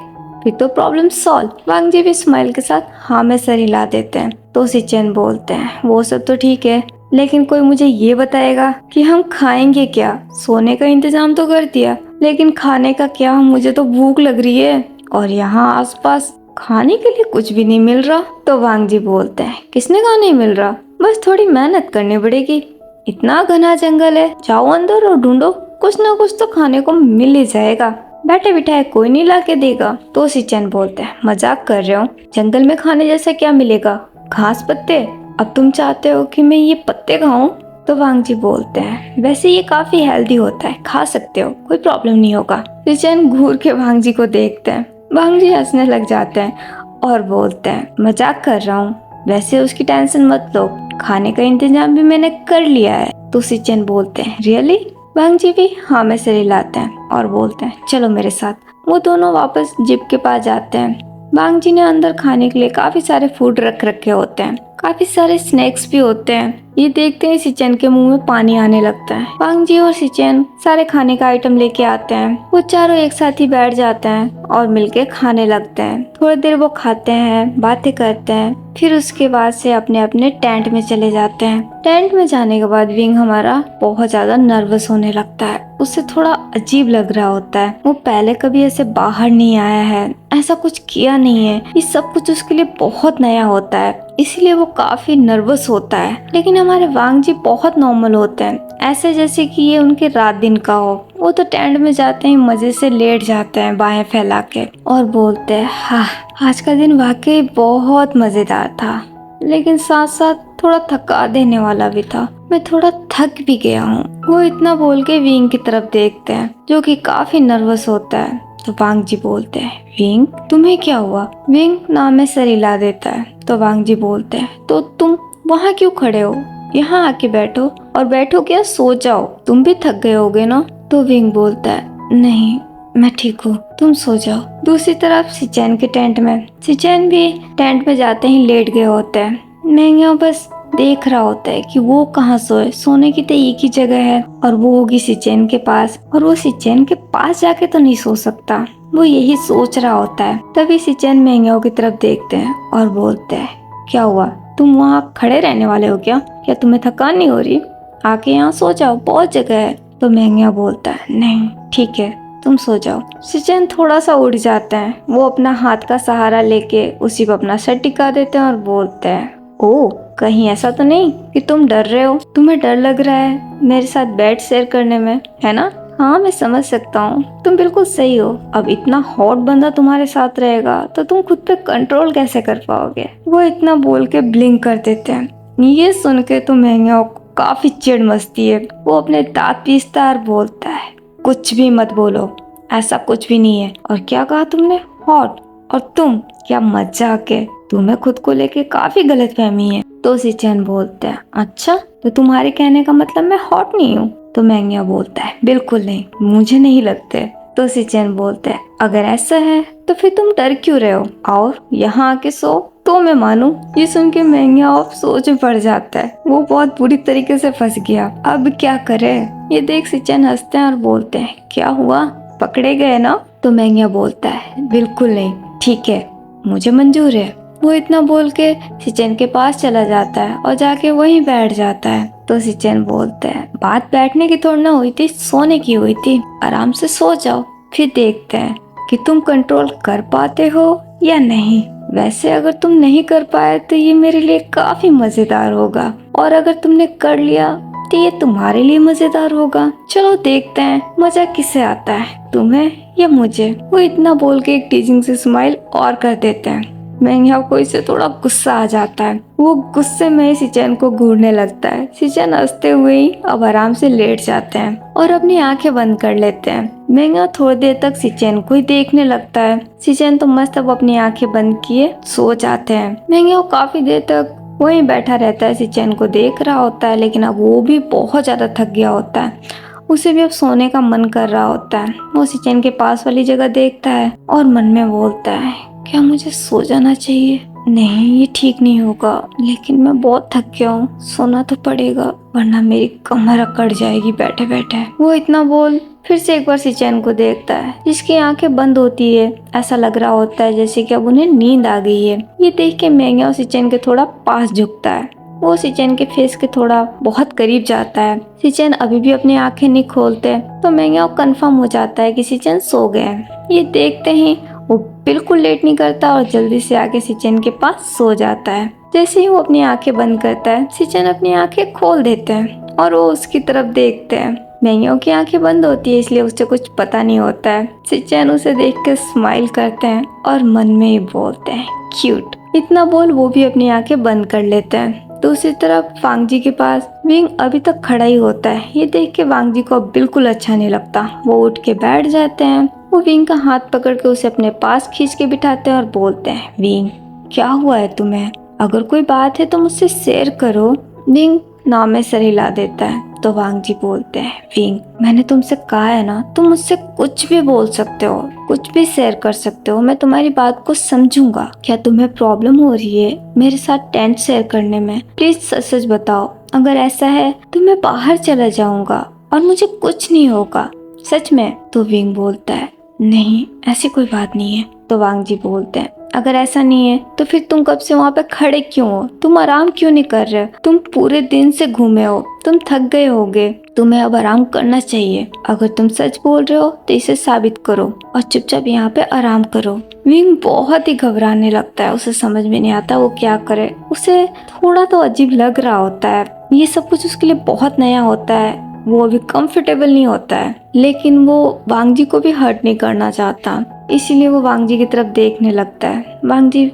फिर तो प्रॉब्लम सॉल्व। वांग जी भी स्माइल के साथ हाँ में सर हिला देते हैं। तो सिचेन बोलते हैं, वो सब तो ठीक है, लेकिन कोई मुझे ये बताएगा कि हम खाएंगे क्या? सोने का इंतजाम तो कर दिया, लेकिन खाने का क्या? मुझे तो भूख लग रही है और यहाँ आसपास खाने के लिए कुछ भी नहीं मिल रहा। तो वांग जी बोलते हैं, किसने कहा नहीं मिल रहा, बस थोड़ी मेहनत करनी पड़ेगी। इतना घना जंगल है, जाओ अंदर और ढूंढो, कुछ ना कुछ तो खाने को मिल ही जाएगा, बैठे बिठाए कोई नहीं ला के देगा। तो सिचेन बोलते हैं, मजाक कर रहे हो, जंगल में खाने जैसा क्या मिलेगा? घास पत्ते? अब तुम चाहते हो कि मैं ये पत्ते खाऊं? तो वांग जी बोलते हैं, वैसे ये काफी हेल्दी होता है, खा सकते हो, कोई प्रॉब्लम नहीं होगा। सिचेन घूर के वांग जी को देखते हैं। वांग जी हंसने लग जाते हैं और बोलते हैं, मजाक कर रहा हूँ, वैसे उसकी टेंशन मत लो, खाने का इंतजाम भी मैंने कर लिया है। तो सिचेन बोलते हैं, रियली? वांग जी भी हाँ में सिर हिलाते हैं और बोलते हैं, चलो मेरे साथ। वो दोनों वापस जिप के पास जाते हैं। वांग जी ने अंदर खाने के लिए काफी सारे फूड रख रखे होते हैं, काफी सारे स्नैक्स भी होते हैं। ये देखते ही सिचेन के मुंह में पानी आने लगता है। वांग जी और सिचेन सारे खाने का आइटम लेके आते हैं। वो चारों एक साथ ही बैठ जाते हैं और मिलके खाने लगते हैं। थोड़ी देर वो खाते हैं, बातें करते हैं, फिर उसके बाद से अपने अपने टेंट में चले जाते हैं। टेंट में जाने के बाद विंग हमारा बहुत ज्यादा नर्वस होने लगता है। उसे थोड़ा अजीब लग रहा होता है। वो पहले कभी ऐसे बाहर नहीं आया है, ऐसा कुछ किया नहीं है, ये सब कुछ उसके लिए बहुत नया होता है, इसलिए वो काफी नर्वस होता है। लेकिन हमारे वांग जी बहुत नॉर्मल होते हैं, ऐसे जैसे कि ये उनके रात दिन का हो। वो तो टेंट में जाते ही मजे से लेट जाते हैं बाहें फैला के और बोलते हैं, हाँ आज का दिन वाकई बहुत मजेदार था, लेकिन साथ साथ थोड़ा थका देने वाला भी था, मैं थोड़ा थक भी गया हूँ। वो इतना बोल के विंग की तरफ देखते हैं जो कि काफी नर्वस होता है। तो वांग जी बोलते हैं, विंग तुम्हें क्या हुआ? विंग नाम में सर हिला देता है। तो वांग जी बोलते हैं, तो तुम वहाँ क्यों खड़े हो, यहाँ आके बैठो, और बैठो क्या, सो जाओ, तुम भी थक गए होगे ना। तो विंग बोलता है, नहीं मैं ठीक हूँ, तुम सो जाओ। दूसरी तरफ सिचेन के टेंट में, सिचेन भी टेंट में जाते ही लेट गए होते हैं। मैंग्याओ बस देख रहा होता है कि वो कहाँ सोए, सोने की तो एक ही जगह है और वो होगी सिचेन के पास, और वो सिचेन के पास जाके तो नहीं सो सकता। वो यही सोच रहा होता है। तभी सिचेन मैंग्याओ की तरफ देखते हैं और बोलते हैं, क्या हुआ, तुम वहाँ खड़े रहने वाले हो क्या तुम्हें थकान नहीं हो रही? आके यहाँ सो जाओ, बहुत जगह है। तो मैंग्याओ बोलता है, नहीं ठीक है तुम सो जाओ। सिचेन थोड़ा सा उठ जाता है। वो अपना हाथ का सहारा लेके उसी पर अपना सर टिका देते हैं और बोलते हैं, ओ कहीं ऐसा तो नहीं कि तुम डर रहे हो, तुम्हें डर लग रहा है मेरे साथ बेड शेयर करने में, है ना? हाँ मैं समझ सकता हूँ, तुम बिल्कुल सही हो। अब इतना हॉट बंदा तुम्हारे साथ रहेगा तो तुम खुद पे कंट्रोल कैसे कर पाओगे? वो इतना बोल के ब्लिंक कर देते हैं। ये सुन के तो मैंग्याओ को काफी चिढ़ मचती है। वो अपने दांत पीसता और बोलता है, कुछ भी मत बोलो, ऐसा कुछ भी नहीं है। और क्या कहा तुमने, हॉट? और तुम, क्या मजाक है, तुम्हें खुद को लेके काफी गलतफहमी है। तो सिचेन बोलता है, अच्छा तो तुम्हारे कहने का मतलब मैं हॉट नहीं हूँ? तो मैंग्याओ बोलता है, बिल्कुल नहीं, मुझे नहीं लगते। तो सिचेन बोलता है, अगर ऐसा है तो फिर तुम डर क्यों रहे हो, और यहाँ आके सो तो मैं मानूं। ये सुन के मैंग्याओ सोच में पड़ जाता है। वो बहुत बुरी तरीके से फंस गया, अब क्या करे। ये देख सिचेन हंसते हैं और बोलते हैं, क्या हुआ, पकड़े गए ना? तो मैंग्याओ बोलता है, बिल्कुल नहीं, ठीक है मुझे मंजूर है। वो इतना बोल के सिचेन के पास चला जाता है और जाके वहीं बैठ जाता है। तो सिचेन बोलते हैं, बात बैठने की थोड़ी ना हुई थी, सोने की हुई थी, आराम से सो जाओ, फिर देखते हैं कि तुम कंट्रोल कर पाते हो या नहीं। वैसे अगर तुम नहीं कर पाए तो ये मेरे लिए काफी मजेदार होगा, और अगर तुमने कर लिया तो ये तुम्हारे लिए मजेदार होगा। चलो देखते हैं मजा किसे आता है, तुम्हें या मुझे। वो इतना बोल के एक टीजिंग से स्माइल और कर देते हैं। मैंग्याओ को इससे थोड़ा गुस्सा आ जाता है। वो गुस्से में सिचेन को घूरने लगता है। सिचेन हंसते हुए ही अब आराम से लेट जाते हैं और अपनी आंखें बंद कर लेते हैं। मैंग्याओ थोड़ी देर तक सिचेन को ही देखने लगता है। सिचेन तो मस्त अब अपनी आंखें बंद किए सो जाते हैं। मैंग्याओ काफी देर तक वहीं बैठा रहता है, सिचेन को देख रहा होता है, लेकिन अब वो भी बहुत ज्यादा थक गया होता है उसे भी अब सोने का मन कर रहा होता है। वो सिचेन के पास वाली जगह देखता है और मन में बोलता है, क्या मुझे सो जाना चाहिए? नहीं, ये ठीक नहीं होगा, लेकिन मैं बहुत थक गया हूँ, सोना तो पड़ेगा वरना मेरी कमर अकड़ जाएगी बैठे बैठे। वो इतना बोल फिर से एक बार सिचेन को देखता है, जिसकी आंखें बंद होती है। ऐसा लग रहा होता है जैसे कि अब उन्हें नींद आ गई है। ये देख के मेंग्याओ सिचेन के थोड़ा पास झुकता है। वो सिचेन के फेस के थोड़ा बहुत करीब जाता है। सिचेन अभी भी अपनी आंखें नहीं खोलते तो मेंग्याओ कंफर्म हो जाता है कि सिचेन सो गए हैं। ये देखते ही वो बिल्कुल लेट नहीं करता और जल्दी से आके सिचेन के पास सो जाता है। जैसे ही वो अपनी आंखें बंद करता है, सिचेन अपनी आंखें खोल देते हैं और वो उसकी तरफ देखते हैं। मेंग्याओ की आंखें बंद होती है इसलिए उसे कुछ पता नहीं होता है। सिचेन उसे देख कर स्माइल करते हैं और मन में ही बोलते हैं, क्यूट। इतना बोल वो भी अपनी आंखें बंद कर लेते हैं। दूसरी तरफ वांगजी के पास विंग अभी तक खड़ा ही होता है। ये देख के वांगजी को बिल्कुल अच्छा नहीं लगता। वो उठ के बैठ जाते हैं। वो विंग का हाथ पकड़ के उसे अपने पास खींच के बिठाते हैं और बोलते हैं, विंग क्या हुआ है तुम्हें? अगर कोई बात है तो मुझसे शेयर करो। विंग नाम में सर हिला देता है तो वांगजी बोलते हैं, विंग मैंने तुमसे कहा है ना, तुम मुझसे कुछ भी बोल सकते हो, कुछ भी शेयर कर सकते हो, मैं तुम्हारी बात को समझूंगा। क्या तुम्हें प्रॉब्लम हो रही है मेरे साथ टेंट शेयर करने में? प्लीज सच सच बताओ। अगर ऐसा है तो मैं बाहर चला जाऊंगा और मुझे कुछ नहीं होगा, सच में। तो विंग बोलता है, नहीं ऐसी कोई बात नहीं है। तो वांगजी बोलते हैं, अगर ऐसा नहीं है तो फिर तुम कब से वहाँ पे खड़े क्यों हो? तुम आराम क्यों नहीं कर रहे हो? तुम पूरे दिन से घूमे हो, तुम थक गए होगे, तुम्हें अब आराम करना चाहिए। अगर तुम सच बोल रहे हो तो इसे साबित करो और चुपचाप यहाँ पे आराम करो। विंग बहुत ही घबराने लगता है। उसे समझ में नहीं आता वो क्या करे। उसे थोड़ा तो अजीब लग रहा होता है। ये सब कुछ उसके लिए बहुत नया होता है। वो अभी कंफर्टेबल नहीं होता है, लेकिन वो वांगजी को भी हर्ट नहीं करना चाहता, इसीलिए वो वांगजी की तरफ देखने लगता है। वांगजी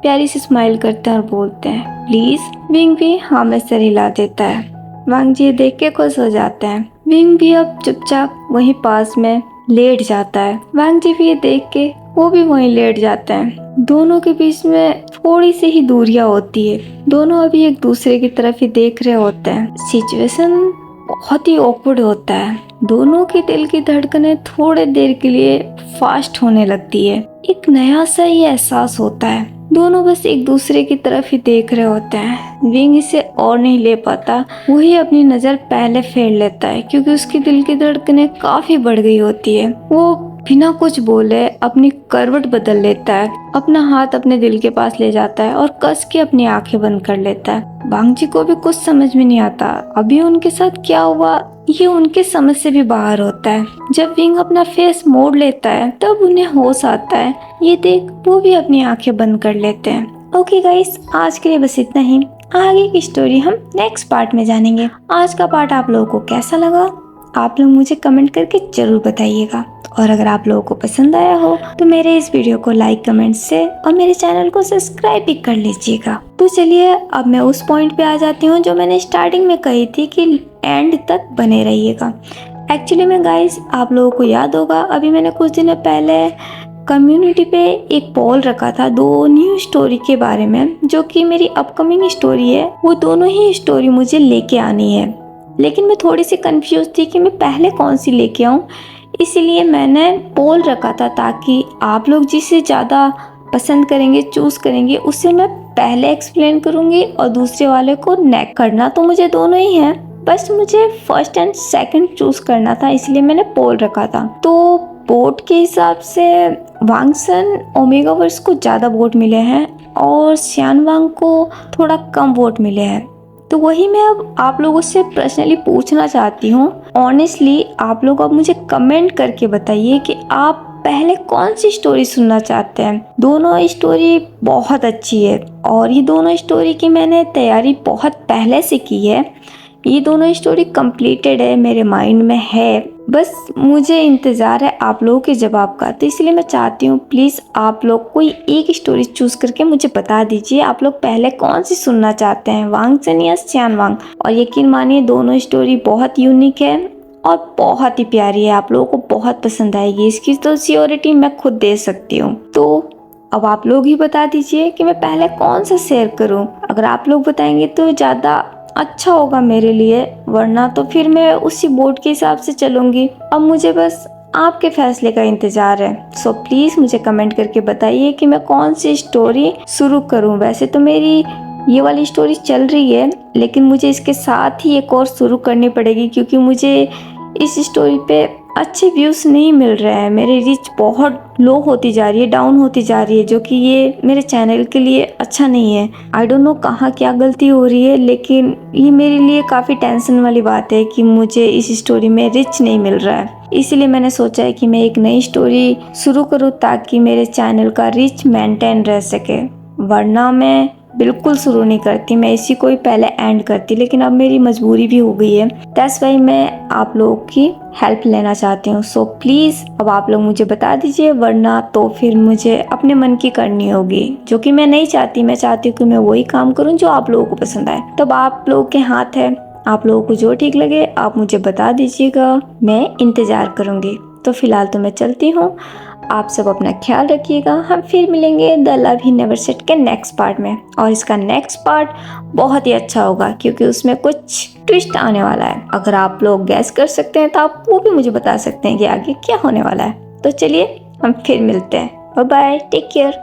प्यारी सी स्माइल करते हैं और बोलते हैं, प्लीज। विंग भी हाँ में सर हिला देता है। वांगजी ये देख के खुश हो जाते हैं। विंग भी अब चुपचाप वहीं पास में लेट जाता है। वांगजी भी ये देख के वो भी वहीं लेट जाते हैं। दोनों के बीच में थोड़ी सी ही दूरियां होती है। दोनों अभी एक दूसरे की तरफ ही देख रहे होते हैं। सिचुएशन बहुत ही ऑकवर्ड होता है। दोनों के दिल की धड़कनें थोड़े देर के लिए फास्ट होने लगती है। एक नया सा ही एहसास होता है। दोनों बस एक दूसरे की तरफ ही देख रहे होते हैं। विंग इसे और नहीं ले पाता। वही अपनी नजर पहले फेर लेता है क्योंकि उसकी दिल की धड़कनें काफी बढ़ गई होती है। वो बिना कुछ बोले अपनी करवट बदल लेता है, अपना हाथ अपने दिल के पास ले जाता है और कस के अपनी आंखें बंद कर लेता है। वांगजी को भी कुछ समझ में नहीं आता अभी उनके साथ क्या हुआ। ये उनके समझ से भी बाहर होता है। जब विंग अपना फेस मोड़ लेता है तब उन्हें होश आता है। ये देख वो भी अपनी आंखें बंद कर लेते हैं। ओके गाइस, आज के लिए बस इतना ही। आगे की स्टोरी हम नेक्स्ट पार्ट में जानेंगे। आज का पार्ट आप लोगों को कैसा लगा आप लोग मुझे कमेंट करके जरूर बताइएगा। और अगर आप लोगों को पसंद आया हो तो मेरे इस वीडियो को लाइक, कमेंट से और मेरे चैनल को सब्सक्राइब भी कर लीजिएगा। तो चलिए अब मैं उस पॉइंट पे आ जाती हूँ जो मैंने स्टार्टिंग में कही थी कि एंड तक बने रहिएगा। एक्चुअली में गाइस, आप लोगों को याद होगा अभी मैंने कुछ दिन पहले कम्युनिटी पे एक पोल रखा था 2 न्यू स्टोरी के बारे में, जो कि मेरी अपकमिंग स्टोरी है। वो दोनों ही स्टोरी मुझे लेके आनी है, लेकिन मैं थोड़ी सी कंफ्यूज थी कि मैं पहले कौन सी लेके आऊँ। इसीलिए मैंने पोल रखा था ताकि आप लोग जिसे ज़्यादा पसंद करेंगे, चूज़ करेंगे, उसे मैं पहले एक्सप्लेन करूँगी और दूसरे वाले को नेक्स्ट। करना तो मुझे दोनों ही है, बस मुझे फर्स्ट एंड सेकंड चूज़ करना था, इसलिए मैंने पोल रखा था। तो वोट के हिसाब से वांगसन ओमेगावर्स को ज़्यादा वोट मिले हैं और सियानवांग को थोड़ा कम वोट मिले हैं। तो वही मैं अब आप लोगों से पर्सनली पूछना चाहती हूँ। ऑनेस्टली आप लोग अब मुझे कमेंट करके बताइए कि आप पहले कौन सी स्टोरी सुनना चाहते हैं। दोनों स्टोरी बहुत अच्छी है और ये दोनों स्टोरी की मैंने तैयारी बहुत पहले से की है। ये दोनों स्टोरी कंप्लीटेड है, मेरे माइंड में है, बस मुझे इंतज़ार है आप लोगों के जवाब का। तो इसलिए मैं चाहती हूँ प्लीज़ आप लोग कोई एक स्टोरी चूज़ करके मुझे बता दीजिए आप लोग पहले कौन सी सुनना चाहते हैं, वांगसन या सियानवांग। और यकीन मानिए दोनों स्टोरी बहुत यूनिक है और बहुत ही प्यारी है, आप लोगों को बहुत पसंद आएगी, इसकी तो श्योरिटी मैं खुद दे सकती हूँ। तो अब आप लोग ही बता दीजिए कि मैं पहले कौन सा शेयर करूं। अगर आप लोग बताएंगे तो ज़्यादा अच्छा होगा मेरे लिए, वरना तो फिर मैं उसी बोर्ड के हिसाब से चलूँगी। अब मुझे बस आपके फैसले का इंतज़ार है। सो प्लीज़ मुझे कमेंट करके बताइए कि मैं कौन सी स्टोरी शुरू करूँ। वैसे तो मेरी ये वाली स्टोरी चल रही है, लेकिन मुझे इसके साथ ही एक और शुरू करनी पड़ेगी, क्योंकि मुझे इस स्टोरी पे अच्छे व्यूज़ नहीं मिल रहे हैं। मेरी रीच बहुत लो होती जा रही है, डाउन होती जा रही है, जो कि ये मेरे चैनल के लिए अच्छा नहीं है। आई डोंट नो कहाँ क्या गलती हो रही है, लेकिन ये मेरे लिए काफ़ी टेंशन वाली बात है कि मुझे इस स्टोरी में रीच नहीं मिल रहा है। इसीलिए मैंने सोचा है कि मैं एक नई स्टोरी शुरू करूँ ताकि मेरे चैनल का रीच मेंटेन रह सके, वरना मैं बिल्कुल शुरू नहीं करती, मैं इसी को ही पहले एंड करती। लेकिन अब मेरी मजबूरी भी हो गई है, दैट्स वाई मैं आप लोगों की हेल्प लेना चाहती हूँ। सो प्लीज़ अब आप लोग मुझे बता दीजिए, वरना तो फिर मुझे अपने मन की करनी होगी, जो कि मैं नहीं चाहती। मैं चाहती हूँ कि मैं वही काम करूँ जो आप लोगों को पसंद आए। तब आप लोगों के हाथ है, आप लोगों को जो ठीक लगे आप मुझे बता दीजिएगा, मैं इंतज़ार करूँगी। तो फिलहाल तो मैं चलती हूँ, आप सब अपना ख्याल रखिएगा। हम फिर मिलेंगे the love he never set के नेक्स्ट पार्ट में, और इसका नेक्स्ट पार्ट बहुत ही अच्छा होगा क्योंकि उसमें कुछ ट्विस्ट आने वाला है। अगर आप लोग गैस कर सकते हैं तो आप वो भी मुझे बता सकते हैं कि आगे क्या होने वाला है। तो चलिए हम फिर मिलते हैं, बाय बाय, टेक केयर।